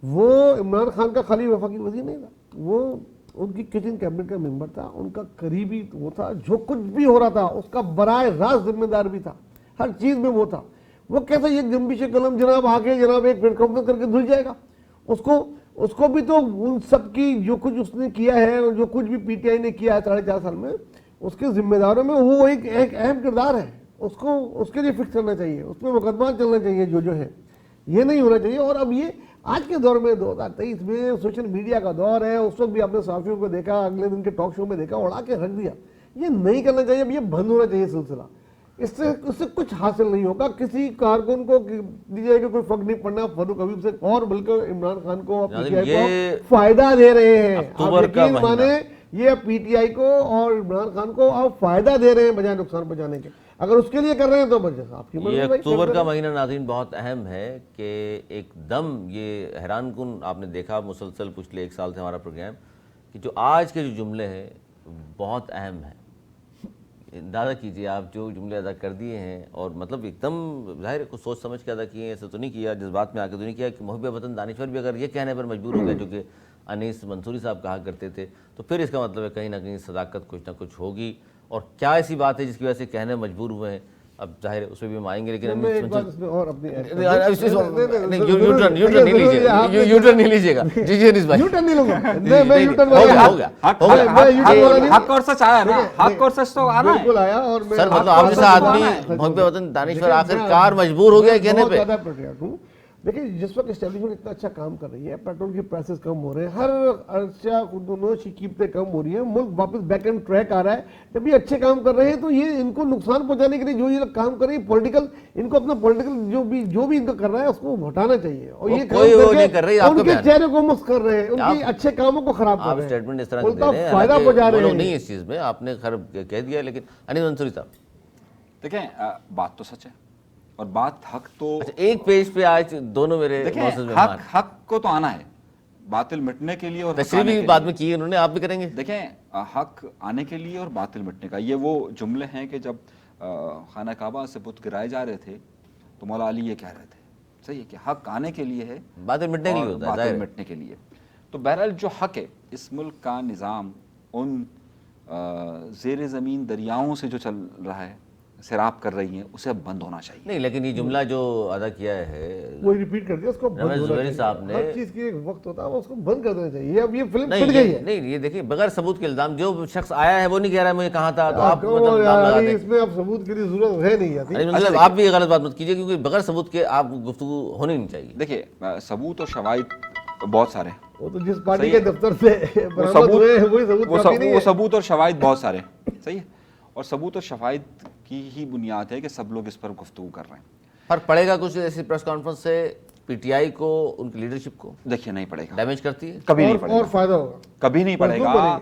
وہ عمران خان کا خالی وفاقی وزیر نہیں تھا، وہ ان کی کچن کیبنٹ کا ممبر تھا، ان کا قریبی وہ تھا، جو کچھ بھی ہو رہا تھا اس کا براہ راست ذمہ دار بھی تھا، ہر چیز میں وہ تھا۔ وہ کیسے یہ جنبش قلم جناب آگے جناب ایک پریس کانفرنس کر کے دھل جائے گا؟ اس کو بھی تو ان سب کی جو کچھ اس نے کیا ہے، جو کچھ بھی پی ٹی آئی نے کیا ہے 4.5 سال میں، اس کے ذمہ داروں میں وہ ایک اہم کردار ہے، اس کو اس کے لیے فکس کرنا چاہیے، اس میں مقدمات چلنا چاہیے جو ہے، یہ نہیں ہونا چاہیے۔ اور اب یہ آج کے دور میں 2023 میں سوشل میڈیا کا دور ہے، اس وقت بھی آپ نے صحافیوں کو دیکھا، اگلے دن کے ٹاک شو میں دیکھا، اڑا کے رکھ دیا، یہ نہیں کرنا چاہیے، اب یہ بند ہونا چاہیے سلسلہ۔ اس سے کچھ حاصل نہیں ہوگا، کسی کارکن کو دیجیے کہ کوئی فرق نہیں پڑنا فاروق حبیب سے، اور بلکہ عمران خان کو پی ٹی آئی کو فائدہ دے رہے ہیں۔ آپ یقین مانیں یہ پی ٹی آئی کو اور عمران خان کو آپ فائدہ دے رہے ہیں بجائے نقصان پہنچانے کے، اگر اس کے لیے کر رہے ہیں تو بس آپ کی مرضی۔ یہ اکتوبر کا مہینہ ناظرین بہت اہم ہے کہ ایک دم یہ حیران کن آپ نے دیکھا مسلسل پچھلے 1 سال سے ہمارا پروگرام، کہ جو آج کے جو جملے ہیں بہت اہم ہیں۔ اندازہ کیجئے آپ جو جملے ادا کر دیے ہیں، اور مطلب ایک دم ظاہر ہے کچھ سوچ سمجھ کے ادا کیے ہیں، ایسے تو نہیں کیا جذبات میں آ کے تو نہیں کیا کہ محب وطن دانشور بھی اگر یہ کہنے پر مجبور ہو گئے جو کہ انیس منصوری صاحب کہا کرتے تھے، تو پھر اس کا مطلب ہے کہیں نہ کہیں صداقت کچھ نہ کچھ ہوگی، اور کیا ایسی بات ہے جس کی وجہ سے کہنے مجبور ہوئے ہیں، اب ظاہر ہے اس پہ بھی ہم آئیں گے، لیکن یوٹرن نہیں لیجیے گا، جی انیس بھائی حق اور سچ آیا نا، حق اور سچ تو آنا ہے سر، مطلب آپ جیسا آدمی محب وطن دانشور آخر کار مجبور ہو گیا کہنے پہ۔ دیکھیں جس وقت اسٹیبلشمنٹ اتنا اچھا کام کر رہی ہے، پیٹرول کی پرائسز کم ہو رہے ہیں، ہر عرصہ خودنوشی قیمتیں کم ہو رہی ہیں، ملک واپس بیک اینڈ ٹریک آ رہا ہے، جب یہ اچھے کام کر رہے ہیں تو یہ ان کو نقصان پہنچانے کے لیے جو یہ کام کر رہے ہیں پولیٹیکل، ان کو اپنا پولیٹیکل جو بھی ان کا کر رہا ہے اس کو ہٹانا چاہیے، اور یہ کام کر کے ان کے چہرے کو مسخ کر رہے ہیں، ان کے اچھے کاموں کو خراب کر رہے ہیں، اسٹیٹمنٹ اس طرح دے رہے ہیں، فائدہ پہنچا رہے ہیں، نہیں اس چیز میں آپ نے خیر کہہ دیا، لیکن انیس منصوری صاحب دیکھیں بات تو سچ ہے، اور بات حق تو ایک پیج پہ آج دونوں میرے حق کو تو آنا ہے، باطل مٹنے کے لیے اور تشریح بھی بعد میں کی انہوں نے، آپ بھی کریں گے۔ دیکھیں حق آنے کے لیے اور باطل مٹنے کا، یہ وہ جملے ہیں کہ جب خانہ کعبہ سے بت گرائے جا رہے تھے تو مولا علی یہ کہہ رہے تھے، صحیح ہے کہ حق آنے کے لیے ہے، باطل مٹنے کے لیے ہوتا ہے، باطل مٹنے کے لیے۔ تو بہرحال جو حق ہے، اس ملک کا نظام ان زیر زمین دریاؤں سے جو چل رہا ہے، سیراب کر رہی ہیں، اسے اب بند ہونا چاہیے۔ نہیں لیکن یہ جملہ جو ادا کیا ہے وہ ریپیٹ کر دیا، اس کو زبیر صاحب نے، ہر چیز کی ایک وقت ہوتا ہے، اس کو بند کر دینا چاہیے، اب یہ فلم پھٹ گئی ہے۔ نہیں یہ دیکھیں بغیر ثبوت کے الزام، جو شخص آیا ہے وہ نہیں کہہ رہا ہے مجھے کہاں تھا، تو آپ اس میں اب ثبوت کے لیے ضرورت ہے نہیں آتی۔ آپ بھی یہ غلط بات مت کیجیے، کیونکہ بغیر ثبوت کے آپ گفتگو ہونی نہیں چاہیے۔ دیکھیے ثبوت اور شواہد بہت سارے ہیں، وہ تو جس پارٹی کے دفتر سے برآمد ہوئے ہیں وہی ثبوت کافی نہیں ہے۔ وہ ثبوت اور شواہد بہت سارے ہیں، صحیح ہے، اور ثبوت اور شواہد کی ہی بنیاد ہے کہ سب لوگ اس پر گفتگو کر رہے ہیں۔ فرق پڑے گا کچھ ایسی پریس کانفرنس سے پی ٹی آئی کو، ان کی لیڈرشپ کو؟ دیکھیے نہیں پڑے گا، ڈیمیج کرتی ہے، کبھی نہیں پڑے گا، اور فائدہ ہوگا، کبھی نہیں پڑے گا۔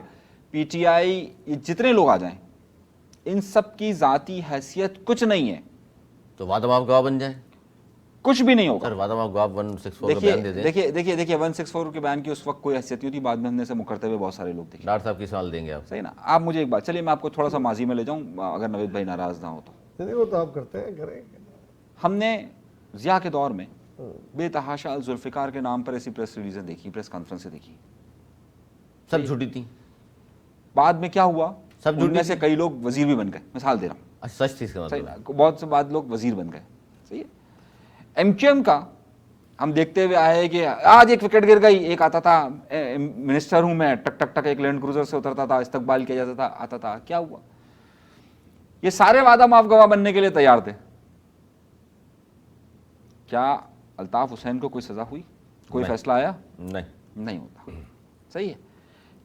پی ٹی آئی جتنے لوگ آ جائیں، ان سب کی ذاتی حیثیت کچھ نہیں ہے، تو وعدہ معاف گواہ بن جائیں، کچھ بھی نہیں ہوگا۔ سر وعدہ معاف گواہ 164 کا بیان دے دیں۔ دیکھیے 164 کے بیان کی اس وقت کوئی حیثیت نہیں ہوتی، بعد میں ہم نے سے مکرتے ہوئے بہت سارے لوگ دیکھے۔ ڈاکٹر صاحب کی سوال دیں گے آپ؟ صحیح نا، آپ مجھے ایک بات، چلیے میں آپ کو تھوڑا سا ماضی میں لے جاؤں، اگر نوید بھائی ناراض نہ ہو تو۔ وہ تو آپ کرتے ہیں، کریں۔ ہم نے ضیاء کے دور میں بے تحاشا ذوالفقار کے نام پر ایسی پریس ریلیزیں دیکھی, پریس کانفرنسیں دیکھی, سب جھوٹی تھی. بعد میں کیا ہوا, سب ان میں سے کئی لوگ وزیر بھی بن گئے, مثال دے رہا ہوں, سچ تھی اس کا مطلب. بہت سے بعد لوگ وزیر بن گئے. صحیح ہے. ایم کیو ایم کا ہم دیکھتے ہوئے آئے کہ آج ایک وکٹ گر گئی, ایک آتا تھا منسٹر ہوں میں, ٹک ٹک ٹک ایک لینڈ کروزر سے اترتا تھا, استقبال کیا جاتا تھا, آتا تھا. کیا ہوا؟ یہ سارے وعدہ معاف گواہ بننے کے لیے تیار تھے. کیا الطاف حسین کو کوئی سزا ہوئی, کوئی فیصلہ آیا؟ نہیں ہوتا. صحیح ہے.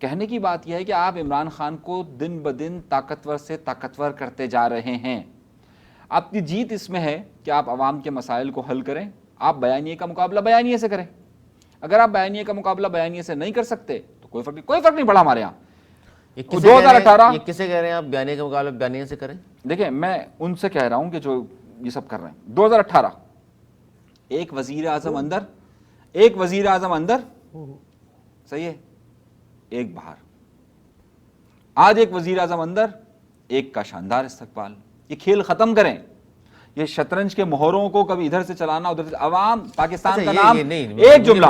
کہنے کی بات یہ ہے کہ آپ عمران خان کو دن بدن طاقتور سے طاقتور کرتے جا رہے ہیں. آپ کی جیت اس میں ہے کہ آپ عوام کے مسائل کو حل کریں, آپ بیانیے کا مقابلہ بیانیے سے کریں. اگر آپ بیانیے کا مقابلہ بیانیے سے نہیں کر سکتے تو کوئی فرق نہیں پڑا ہمارے یہاں. 2018 یہ کسے کہہ رہے ہیں آپ بیانیے کا مقابلہ بیانیے سے کریں؟ دیکھیں میں ان سے کہہ رہا ہوں کہ جو یہ سب کر رہے ہیں. 2018 ایک وزیر اعظم اندر, صحیح ہے, ایک باہر. آج ایک وزیر اعظم اندر, ایک کا شاندار استقبال. یہ کھیل ختم کریں. یہ شطرنج کے مہروں کو کبھی ادھر سے چلانا ادھر سے. عوام پاکستان کا نام, ایک جملہ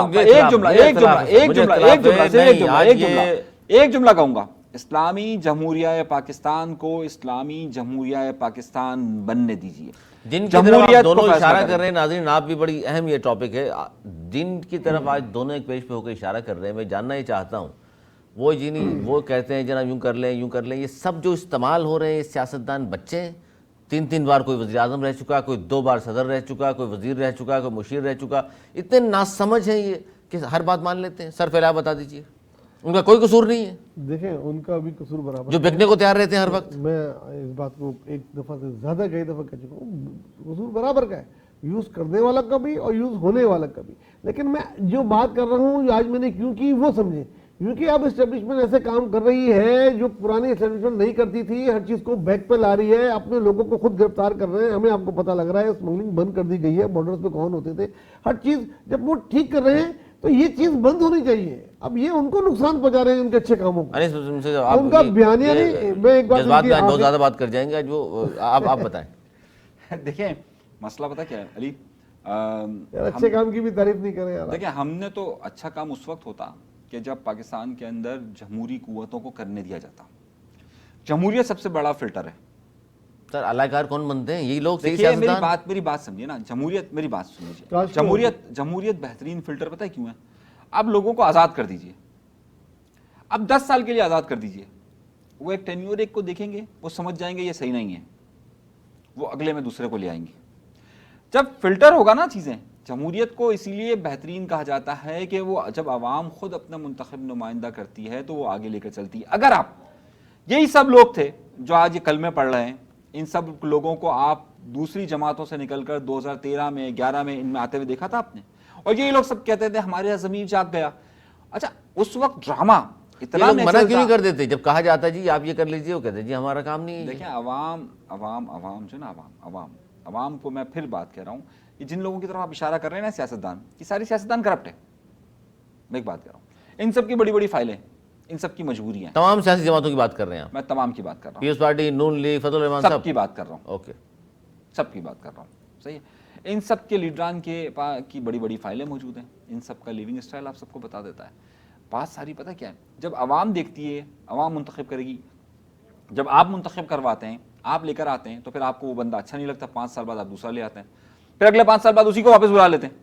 کہوں گا, اسلامی جمہوریہ پاکستان کو اسلامی جمہوریہ پاکستان بننے دیجیے. جن کی طرف آپ دونوں اشارہ کر رہے ہیں ناظرین, آپ بھی بڑی اہم یہ ٹاپک ہے, جن کی طرف آج دونوں ایک پیج پہ ہو کے اشارہ کر رہے ہیں, میں جاننا یہ چاہتا ہوں وہ وہ کہتے ہیں جناب یوں کر لیں یوں کر لیں. یہ سب جو استعمال ہو رہے ہیں, یہ سیاستدان بچے ہیں. 3 بار کوئی وزیر اعظم رہ چکا, کوئی 2 بار صدر رہ چکا, کوئی وزیر رہ چکا, کوئی مشیر رہ چکا. اتنے ناسمجھ ہیں یہ کہ ہر بات مان لیتے ہیں. سر پھیلا بتا دیجیے, ان کا کوئی قصور نہیں ہے. دیکھیں ان کا بھی قصور برابر, جو بکنے کو تیار رہتے ہیں ہر وقت. میں اس بات کو ایک دفعہ سے زیادہ کئی دفعہ کہہ چکا ہوں, قصور برابر کا ہے, یوز کرنے والا کا بھی اور یوز ہونے والا کا بھی. لیکن میں جو بات کر رہا ہوں, جو آج میں نے کیوں کی وہ سمجھیں, کیونکہ اب اسٹیبلشمنٹ ایسے کام کر رہی ہے جو پرانی اسٹیبلشمنٹ نہیں کرتی تھی. ہر چیز کو بیک پہ لا رہی ہے, اپنے لوگوں کو خود گرفتار کر رہے ہیں. ہمیں آپ کو پتہ لگ رہا ہے اسمگلنگ بند کر دی گئی ہے, بارڈرز پہ کون ہوتے تھے, ہر چیز جب وہ ٹھیک کر رہے ہیں تو یہ چیز بند ہونی چاہیے. اب یہ ان کو نقصان پہنچا رہے ہیں ان کے اچھے کاموں کو. ان کا بیانیہ نہیں, میں ایک بات بہت زیادہ بات کر جائیں گے, جو آپ بتائیں. دیکھیں مسئلہ پتہ کیا ہے علی, اچھے کام کی بھی تعریف نہیں کریں یار. دیکھیں ہم نے تو اچھا کام اس وقت ہوتا کہ جب پاکستان کے اندر جمہوری قوتوں کو کرنے دیا جاتا. جمہوریت سب سے بڑا فلٹر ہے. سر علاقہ کار کون بنتے ہیں؟ یہی لوگ. دیکھیے میری بات سمجھیے نا, جمہوریت, میری بات سنیے, جمہوریت بہترین فلٹر پتہ ہے کیوں ہے؟ اب لوگوں کو آزاد کر دیجئے, اب 10 سال کے لیے آزاد کر دیجئے. وہ ایک ٹینیور ایک کو دیکھیں گے, وہ سمجھ جائیں گے یہ صحیح نہیں ہے, وہ اگلے میں دوسرے کو لے آئیں گے. جب فلٹر ہوگا نا چیزیں, جمہوریت کو اسی لیے بہترین کہا جاتا ہے کہ وہ جب عوام خود اپنا منتخب نمائندہ کرتی ہے تو وہ آگے لے کر چلتی ہے. اگر آپ یہی سب لوگ تھے جو آج یہ کلمے پڑھ رہے ہیں, ان سب لوگوں کو آپ دوسری جماعتوں سے نکل کر 2013 میں 11 میں ان میں آتے ہوئے دیکھا تھا آپ نے, اور یہی لوگ سب کہتے تھے ہمارے یہاں ضمیر جاگ گیا. اچھا اس وقت ڈرامہ اتنا منع کیوں نہیں کر دیتے جب کہا جاتا جی آپ یہ کر لیجیے, وہ کہتے جی ہمارا کام نہیں ہے. دیکھیں عوام جو نا, عوام کو میں پھر بات کہہ رہا ہوں, یہ جن لوگوں کی طرف آپ اشارہ کر رہے ہیں نا سیاستدان, یہ ساری سیاستدان کرپٹ ہے. میں ایک بات کہہ رہا ہوں, ان سب کی بڑی بڑی فائلیں, ان سب کی مجبوریاں. تمام سیاسی جماعتوں کی بات کر رہے ہیں میں تمام کی بات کر رہا ہوں, پیپلز پارٹی, نون لیگ, فضل الرحمان, سب کی بات کر رہا ہوں. اوکے, سب کی بات کر رہا ہوں. صحیح ہے. ان سب کے لیڈران کی بڑی بڑی فائلیں موجود ہیں, ان سب کا لیونگ اسٹائل آپ سب کو بتا دیتا ہے. بات ساری پتہ کیا ہے, جب عوام دیکھتی ہے, عوام منتخب کرے گی, جب آپ منتخب کرواتے ہیں, آپ لے کر آتے ہیں, تو پھر آپ کو وہ بندہ اچھا نہیں لگتا, 5 سال بعد آپ دوسرا لے آتے ہیں, پھر اگلے 5 سال بعد اسی کو واپس بلا لیتے ہیں.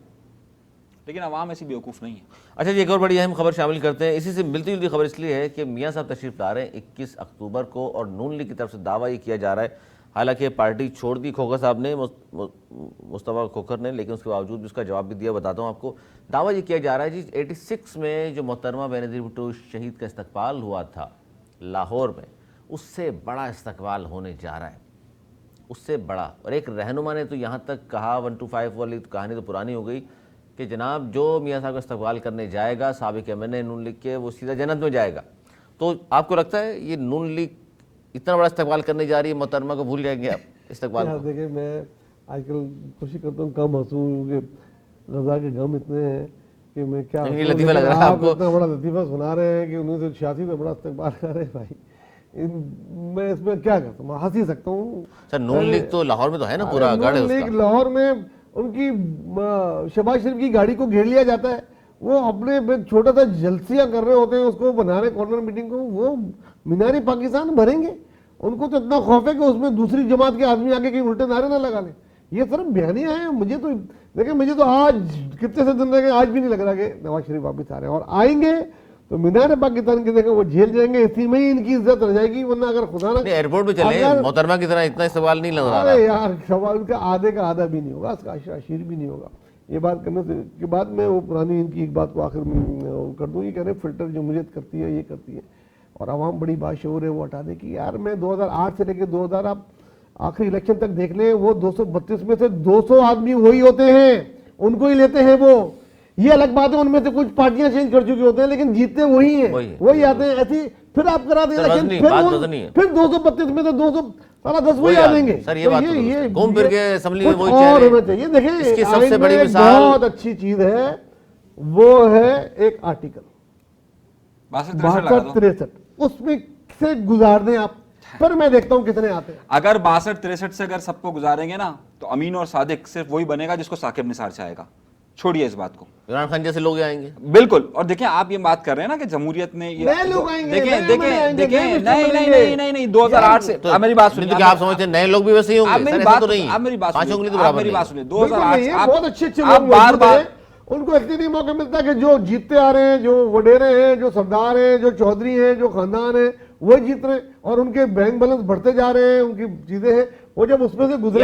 لیکن عوام ایسی بیوقوف نہیں ہے. اچھا جی, ایک اور بڑی اہم خبر شامل کرتے ہیں. اسی سے ملتی جلتی خبر اس لیے ہے کہ میاں صاحب تشریف لا رہے ہیں 21 اکتوبر کو, اور نون لیگ کی طرف سے دعویٰ یہ کیا جا رہا ہے, حالانکہ پارٹی چھوڑ دی کھوکھر صاحب نے, مصطفیٰ کھوکھر نے, لیکن اس کے باوجود بھی اس کا جواب بھی دیا. بتاتا ہوں آپ کو, دعویٰ یہ کیا جا رہا ہے جی 86 میں جو محترمہ بینظیر بھٹو شہید کا استقبال ہوا تھا لاہور میں, اس سے بڑا استقبال ہونے جا رہا ہے, اس سے بڑا. اور ایک رہنما نے تو یہاں تک کہا, 125 والی کہانی تو پرانی ہو گئی, کہ جناب جو میاں صاحب کا استقبال کرنے جائے گا سابق ایم نون لیگ کے, وہ سیدھا جنت میں جائے گا. تو آپ کو لگتا ہے یہ نون لیگ اتنا بڑا استقبال کرنے جا رہی ہے, محترمہ کو بھول جائیں گے آپ استقبال کو؟ دیکھیں میں آج کل کوشش کرتا ہوں کم ہنسوں, کیونکہ غزہ کے غم اتنے ہیں کہ میں کیا لطیفہ لگ رہا ہے آپ کو, اتنا بڑا لطیفہ سنا رہے ہیں کہ 1986 میں بڑا استقبال کر رہے ہیں بھائی. میں اس میں کیا کرتا ہوں, میں ہنس ہی سکتا ہوں. سر نون لیگ تو لاہور میں تو ہے نا پورا گڑھ ہے اس کا. لاہور میں ان کی شہباز شریف کی گاڑی کو گھیر لیا جاتا ہے, وہ اپنے چھوٹا سا جلسیاں کر رہے ہوتے ہیں, اس کو بنا رہے کارنر میٹنگ کو, وہ مینار پاکستان بھریں گے. ان کو تو اتنا خوف ہے کہ اس میں دوسری جماعت کے آدمی آگے کہیں الٹے نعرے نہ لگا لیں. یہ صرف بیانیہ ہیں. مجھے تو دیکھیں, مجھے تو آج کتنے سے دن رہ گئے, آج بھی نہیں لگ رہا کہ نواز شریف واپس آ رہے ہیں, اور آئیں گے تو مینار پاکستان کی دیکھیں وہ جھیل جائیں گے, اسی میں ہی ان کی عزت رہ جائے گی. ورنہ اگر خدا نہ ایئرپورٹ پہ چلے محترمہ کی طرح اتنا سوال نہیں نظر آ رہا. ارے یار سوال کا آدھے کا آدھا بھی نہیں ہوگا, اس کا عشیر بھی نہیں ہوگا. یہ بات کرنے سے کے بعد میں وہ پرانی ان کی ایک بات کو آخر میں کر دوں. یہ کہہ رہے فلٹر جمہوریت کرتی ہے, یہ کرتی ہے, اور عوام بڑی باشعور ہے, وہ ہٹا دے کی. یار میں 2008 سے لے کے 2000 آپ آخری الیکشن تک دیکھ لیں, وہ 232 میں سے 200 آدمی وہی ہوتے ہیں, ان کو ہی لیتے ہیں وہ. یہ الگ بات ہے ان میں سے کچھ پارٹیاں چینج کر چکی ہوتے ہیں, لیکن جیتتے وہی ہیں, وہی آتے ہیں. ایسی پھر آپ کرا دیں پھر 232 میں سے 200 سارا 10 وہی آ جائیں گے. سر یہ بات گھوم پھر کے اسمبلی میں وہی اور ہونا چاہیے. دیکھیں سب سے بڑی مثال بہت اچھی چیز ہے, وہ ہے ایک آرٹیکل 62-63, اس میں سے گزار دیں آپ, پھر میں دیکھتا ہوں کتنے آتے ہیں. اگر 62-63 سے اگر سب کو گزاریں گے نا تو امین اور صادق صرف وہی بنے گا جس کو ثاقب نثار چاہے گا. چھوڑیے اس بات کو, عمران خان جیسے لوگ آئیں گے. بالکل. اور دیکھیں آپ یہ بات کر رہے ہیں نا کہ جمہوریت نے نئے لوگ آئیں گے, دیکھیں نہیں 2008 سے میری بات سنیے. کیا آپ سمجھتے ہیں نئے لوگ بھی ویسے ہی ہوں گے؟ میری بات سنیے. 2008 بہت اچھے اچھے لوگ موجود ہیں, ان کو اتنی نہیں موقع ملتا کہ جو جیتتے آ رہے ہیں, جو وڈیرے ہیں, جو سردار ہیں, جو چودھری ہیں, جو خاندان ہیں, وہ جیت رہے ہیں, اور ان کے بینک بیلنس بڑھتے جا رہے ہیں, ان کی چیزیں ہیں. وہ جب اس میں سے گزرے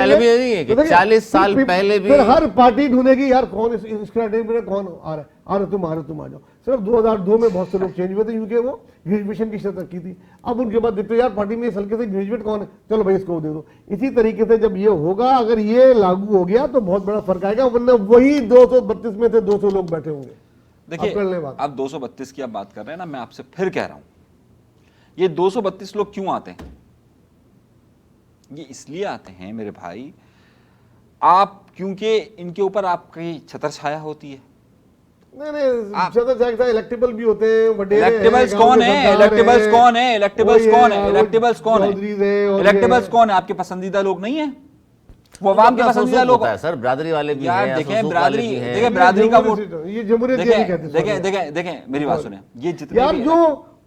گے 40 سال پہلے بھی پھر ہر پارٹی ڈھونڈے گی یار کون اس کریٹیریا کون آ رہا ہے, تم آ جاؤ. صرف 2002 میں بہت سے لوگ چینج ہوئے تھے کیونکہ وہ گریجویشن کی شرط کی تھی. اب ان کے بعد دیکھتے یار پارٹی میں اس ہلکے سے گریجویٹ کون ہے, چلو بھائی اس کو دے دو. اسی طریقے سے جب یہ ہوگا, اگر یہ لاگو ہو گیا تو بہت بڑا فرق آئے گا, ورنہ وہی 232 میں سے 200 لوگ بیٹھے ہوں گے. دیکھیے آپ 232 کی آپ بات کر رہے ہیں نا, میں آپ سے پھر کہہ رہا ہوں یہ 232 لوگ کیوں آتے ہیں؟ یہ اس لیے آتے ہیں میرے بھائی, آپ کیونکہ ان کے اوپر آپ کی چھتر چھایا ہوتی ہے. نہیں چھتر چھایا الیکٹیبل بھی ہوتے ہیں. الیکٹیبلز کون ہیں؟ الیکٹیبلز کون ہیں؟ الیکٹیبلز کون ہیں؟ الیکٹیبلز کون ہیں؟ الیکٹیبلز کون ہیں؟ آپ کے پسندیدہ لوگ نہیں ہیں, وہ عوام کے پسندیدہ لوگ ہیں. سر برادری والے بھی ہیں. دیکھیں برادری کا ووٹ, دیکھیں میری بات سنیں, یہ جتنے بھی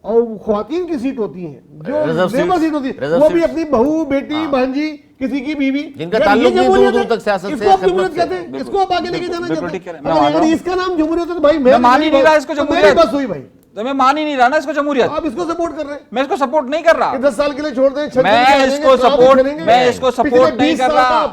اور خواتین کی سیٹ ہوتی ہیں, جو لیبر سیٹ ہوتی ہے, وہ بھی اپنی بہو, بیٹی, بھانجی, کسی کی بیوی, جن کا تعلق نہیں دور دور تک سیاست سے, اس کو آپ جمہوریت کہتے ہیں, اس کو آپ آگے لے کے جانا چاہتے ہیں. اگر اس کا نام جمہوریت ہے تو بھائی میں مان ہی نہیں رہا اس کو جمہوریت. بس ہوئی بھائی, تو میں مان ہی نہیں رہا نا اس کو جمہوریت. آپ اس کو سپورٹ کر رہے ہیں, میں اس کو سپورٹ نہیں کر رہا. 10 سال کے لیے چھوڑ دیں, میں اس کو سپورٹ نہیں کر رہا.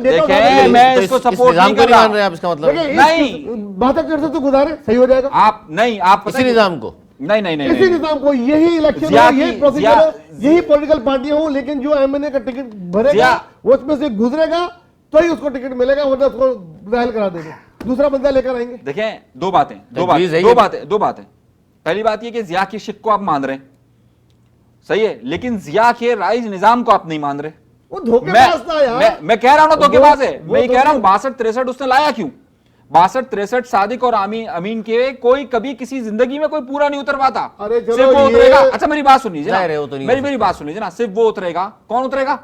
دیکھیں میں اس کو سپورٹ نہیں کر رہا. آپ اس کا مطلب نہیں 62 تو گزارے, صحیح ہو جائے گا. آپ نہیں, آپ اسی نظام کو نہیں اسی نظام کو, یہی الیکشن ہو, یہی پروسیجر ہو, یہی پولیٹیکل پارٹیاں ہوں, لیکن جو ایم این اے کا ٹکٹ بھرے گا وہ اس میں سے گزرے گا تو ہی اس کو ٹکٹ ملے گا, ورنہ اس کو ظاہر کرا دیں گے, دوسرا بندہ لے کر آئیں گے. دیکھیں دو باتیں. پہلی بات یہ کہ ضیاء کی شک کو آپ مان رہے ہیں, صحیح ہے, لیکن ضیاء کے رائج نظام کو آپ نہیں مان رہے. وہ دھوکے باز تھا یار. میں کہہ رہا ہوں نا دھوکے باز ہے. میں یہ کہہ رہا ہوں 62-63 اس نے لایا کیوں؟ 62-63 صادق اور امین کے کوئی کبھی کسی زندگی میں کوئی پورا نہیں اتر پاتا. صرف وہ اترے گا. اچھا میری بات سن لیجیے, میری بات سن لیجیے نا, صرف وہ اترے گا. کون اترے گا؟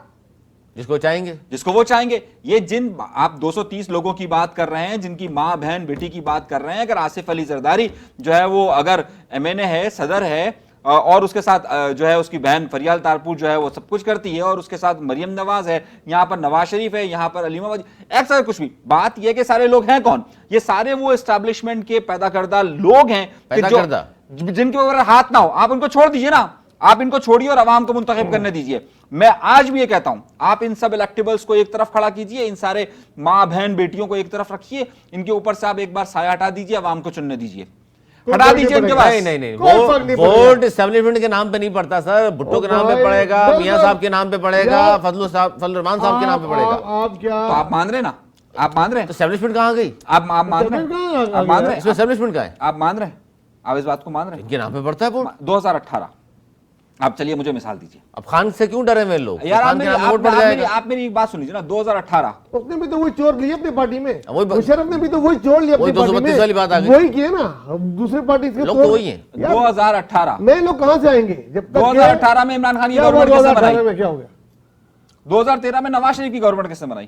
جس کو چاہیں گے, جس کو وہ چاہیں گے. یہ جن آپ 230 لوگوں کی بات کر رہے ہیں, جن کی ماں بہن بیٹی کی بات کر رہے ہیں, اگر آصف علی زرداری جو ہے وہ اگر ایم این اے ہے, صدر ہے, اور اس کے ساتھ جو ہے اس کی بہن فریال تارپور جو ہے وہ سب کچھ کرتی ہے, اور اس کے ساتھ مریم نواز ہے, یہاں پر نواز شریف ہے, یہاں پر علیمہ ایک کچھ بھی, بات یہ کہ سارے لوگ ہیں کون؟ یہ سارے وہ اسٹیبلشمنٹ کے پیدا کردہ لوگ ہیں جن کے اوپر ہاتھ نہ ہو. آپ ان کو چھوڑ دیجئے نا, آپ ان کو چھوڑیے اور عوام کو منتخب کرنے دیجئے. میں آج بھی یہ کہتا ہوں, آپ ان سب الیکٹیبلز کو ایک طرف کھڑا کیجئے, ان سارے ماں بہن بیٹیوں کو ایک طرف رکھیے, ان کے اوپر سے آپ ایک بار سایہ ہٹا دیجئے, عوام کو چننے دیجئے, ہٹا دیجئے ان کے پاس. نہیں ووٹ اسٹیبلشمنٹ کے نام پہ نہیں پڑتا سر, بھٹو کے نام پہ پڑے گا, میاں صاحب کے نام پہ پڑے گا, فضل الرحمان صاحب کے نام پہ پڑے گا. تو آپ مان رہے نا, آپ مان رہے ہیں اسٹیبلشمنٹ کہاں گئی؟ آپ مان رہے ہیں, آپ مان رہے ہیں اسٹیبلشمنٹ کا ہے, آپ مان رہے ہیں, آپ اس بات کو مان رہے ہیں ان کے نام پہ پڑتا ہے ووٹ. 2018 آپ چلیے مجھے مثال دیجیے. اب خان سے کیوں ڈرے ہوئے لوگ یار؟ آپ میری ایک بات سن لیجیے نا, 2018 اس نے بھی تو وہی چور لی اپنی پارٹی میں, مشرف نے بھی تو وہی چور لی اپنی پارٹی میں, وہی کیے نا دوسری پارٹی سے. لوگ تو وہی ہیں. 2018 نئے لوگ کہاں سے آئیں گے جب تک 2018 میں عمران خان کی گورنمنٹ کس نے بنائی؟ کیا ہو گیا 2013 میں نواز شریف کی گورنمنٹ کس نے بنائی؟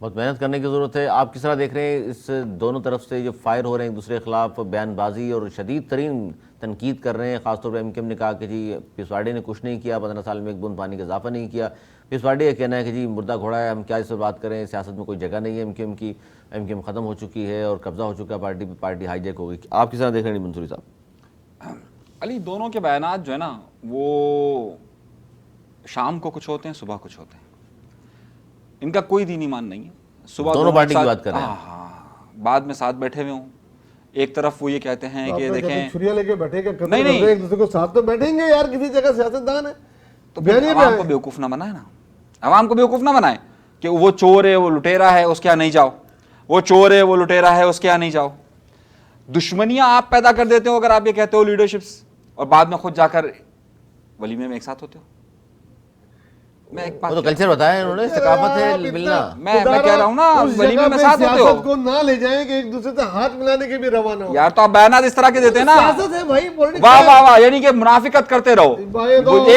بہت محنت کرنے کی ضرورت ہے. آپ کس طرح دیکھ رہے ہیں اس دونوں طرف سے جو فائر ہو رہے ہیں ایک دوسرے کے خلاف, بیان بازی اور شدید ترین تنقید کر رہے ہیں؟ خاص طور پہ ایم کیو ایم نے کہا کہ جی پیسواڈی نے کچھ نہیں کیا, 15 سال میں ایک بوند پانی کا اضافہ نہیں کیا. پیسواڈی یہ کہنا ہے کہ جی مردہ گھوڑا ہے, ہم کیا اس پر بات کریں, سیاست میں کوئی جگہ نہیں ہے ایم کیو ایم کی, ایم کیو ایم ختم ہو چکی ہے اور قبضہ ہو چکا ہے پارٹی پہ, پارٹی ہائی جیک ہو گئی. آپ کس طرح دیکھ رہے ہیں منصوری صاحب؟ علی, دونوں کے بیانات جو ہے نا وہ شام کو کچھ ہوتے ہیں, صبح کچھ ہوتے ہیں. ان کا کوئی دینی ایمان نہیں ہے. صبح دونوں پارٹی کی بات کر رہے ہیں. ہاں, بعد میں ساتھ بیٹھے ہوئے ہوں. ایک طرف وہ یہ کہتے ہیں کہ دیکھیں چھریاں لے کے بیٹھے کہ نہیں نہیں ایک دوسرے کو ساتھ تو بیٹھیں گے یار, کسی جگہ سیاستدان ہے تو عوام کو بیوقوف نہ بنائے نا, عوام کو بیوقوف نہ بنائے کہ وہ چور ہے, وہ لٹیرا ہے, اس کے یہاں نہیں جاؤ, وہ چور ہے, وہ لٹیرا ہے, اس کے یہاں نہیں جاؤ. دشمنیاں آپ پیدا کر دیتے ہو اگر آپ یہ کہتے ہو لیڈرشپس, اور بعد میں خود جا کر ولیمے میں ایک ساتھ ہوتے ہو. میں ایک وہ تو کلچر بتایا انہوں نے, ثقافت ہے ملنا. میں کہہ رہا ہوں نا ولیمے میں ساتھ ہوتے سیاست ہو کو نہ لے جائیں کہ ایک دوسرے سے ہاتھ ملانے کے بھی روانہ ہو. یار. تو آپ بیانات اس طرح کے دیتے ہیں نا, سیاست ہے بھائی, پولیٹکس واہ واہ واہ, یعنی کہ منافقت کرتے رہو. ہے.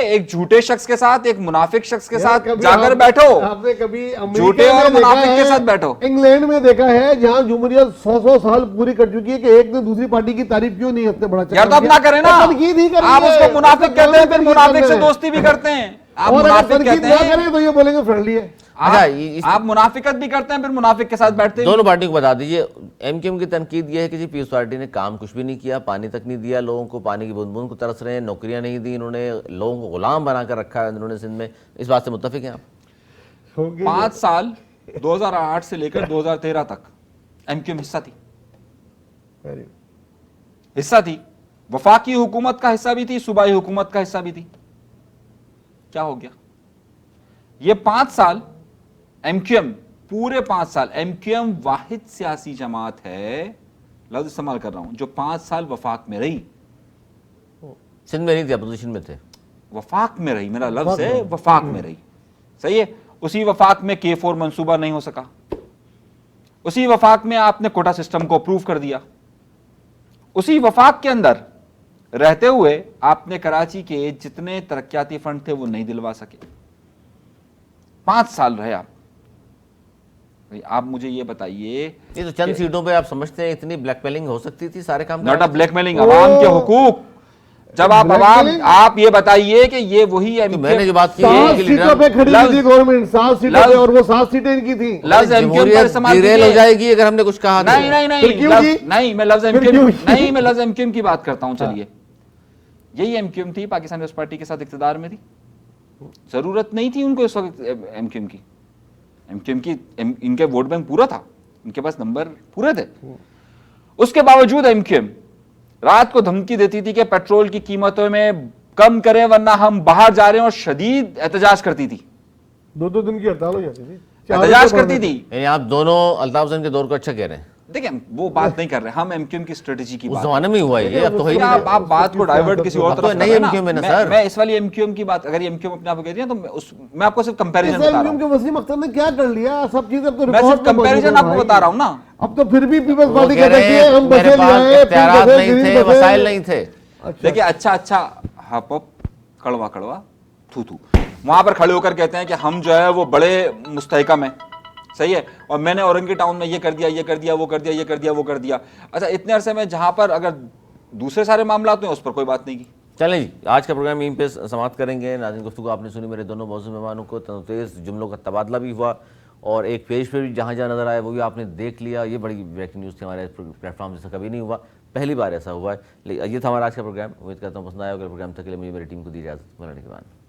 ایک جھوٹے شخص کے ساتھ, ایک منافق شخص کے ساتھ جا کر بیٹھو. آپ نے کبھی جھوٹے اور منافق کے ساتھ بیٹھو. انگلینڈ میں دیکھا ہے جہاں جمہوریت 100 سال پوری کر چکی ہے کہ ایک نے دوسری پارٹی کی تعریف کیوں نہیں اتنے بڑا. یار تو اب نہ کریں نا, آپ اس کو منافق کہتے ہیں, پھر منافق سے دوستی بھی کرتے ہیں. آپ منافق کہتے ہیں تو یہ بولیں گے فرینڈلی ہے. آپ منافقت بھی کرتے ہیں, پھر منافق کے ساتھ بیٹھتے ہیں. دونوں پارٹیوں کو بتا دیجئے, ایم کیو ایم کی تنقید یہ ہے کہ جی پیپلز پارٹی نے کام کچھ بھی نہیں کیا, پانی تک نہیں دیا لوگوں کو, پانی کی بوند بوند کو ترس رہے ہیں, نوکریاں نہیں دی انہوں نے, لوگوں کو غلام بنا کر رکھا ہے انہوں نے سندھ میں. اس بات سے متفق ہیں آپ؟ 5 سال 2008 سے لے کر 2013 تک ایم کیو ایم حصہ تھی, وفاقی حکومت کا حصہ بھی تھی, صوبائی حکومت کا حصہ بھی تھی. کیا ہو گیا؟ یہ 5 سال ایم کیو ایم, پورے 5 سال ایم کیو ایم واحد سیاسی جماعت ہے, لفظ استعمال کر رہا ہوں, جو 5 سال وفاق میں رہی. سندھ میں نہیں تھی, اپوزیشن میں تھے. وفاق میں رہی, میرا لفظ ہے وفاق میں رہی. صحیح ہے. اسی وفاق میں K4 منصوبہ نہیں ہو سکا, اسی وفاق میں آپ نے کوٹا سسٹم کو اپروو کر دیا, اسی وفاق کے اندر رہتے ہوئے آپ نے کراچی کے جتنے ترقیاتی فنڈ تھے وہ نہیں دلوا سکے. 5 سال رہے آپ. آپ مجھے یہ بتائیے, یہ تو چند سیٹوں پہ آپ سمجھتے ہیں اتنی بلیک میلنگ ہو سکتی تھی سارے کام؟ ناٹ اے بلیک میلنگ, عوام کے حقوق. جب آپ یہ بتائیے کہ یہ وہی ہے, میں نے جو بات کی 7 سیٹوں پہ کھڑی ہوئی تھی گورنمنٹ, 7 سیٹوں پہ, اور وہ 7 سیٹیں ان کی تھیں. لفظ ایم کیو ایم پر استعمال ڈیریل ہو جائے گی اگر ہم نے کچھ کہا. نہیں, میں لفظ ایم کیو ایم کی بات کرتا ہوں. چلیے, یہی ایم کیو ایم تھی پاکستان پیپلز پارٹی کے ساتھ اقتدار میں تھی. ضرورت نہیں تھی ان کو اس وقت ایم کیو ایم کی, ان کے ووٹ بینک پورا تھا, ان کے پاس نمبر پورے تھے. اس کے باوجود ایم کیو ایم رات کو دھمکی دیتی تھی کہ پیٹرول کی قیمتوں میں کم کریں ورنہ ہم باہر جا رہے ہیں, اور شدید احتجاج کرتی تھی. 2 دن کی ہڑتال ہو جاتی تھی, احتجاج کرتی تھی. یعنی آپ دونوں الطاف حسین کے دور کو اچھا کہہ رہے ہیں. دیکھیں وہ بات نہیں کر رہے, ہم ایم کیو ایم کی اسٹریٹجی کی اس بات. زمانے میں ہوا ہے, اب تو آپ بات کو ڈائیورٹ کسی اور طرف نہیں. ایم کیو ایم ہے سر, میں اس والی ایم کیو ایم کی بات, اگر ایم کیو ایم اپنے آپ کو کہہ دیا تو میں آپ کو صرف کمپیریزن بتا رہا ہوں. وسیم اختر نے کیا کر لیا, سب چیزیں اب تو میں صرف کمپیریزن آپ کو بتا رہا ہوں نا. اب تو پھر بھی پیپلز پارٹی کہہ کہتی ہے ہم میرے بسیں پاس لائے, اختیارات نہیں تھے, وسائل نہیں تھے. دیکھیں اچھا ہپ کڑوا تھو وہاں پر کھڑے ہو کر کہتے ہیں کہ ہم جو ہے وہ بڑے مستحکم ہیں. صحیح ہے, اور میں نے اورنگی ٹاؤن میں یہ کر دیا, یہ کر دیا, وہ کر دیا, یہ کر دیا, وہ کر دیا. اچھا, اتنے عرصے میں جہاں پر اگر دوسرے سارے معاملات ہیں اس پر کوئی بات نہیں کی. چلیں جی, آج کا پروگرام یہیں پہ سماعت کریں گے. ناظرین, گفتگو آپ نے سنی, میرے دونوں موضوع مہمانوں کو تیز جملوں کا تبادلہ بھی ہوا, اور ایک پیج پہ بھی جہاں نظر آیا وہ بھی آپ نے دیکھ لیا. یہ بڑی بریکنگ نیوز تھی, ہمارے پلیٹ فارم جیسا کبھی نہیں ہوا, پہلی بار ایسا ہوا ہے. یہ تھا ہمارا آج کا پروگرام. امید کرتا ہوں پسند آیا ہوگا. پروگرام تک کے لیے مجھے میری ٹیم کو دی اجازت. مولانا کے بعد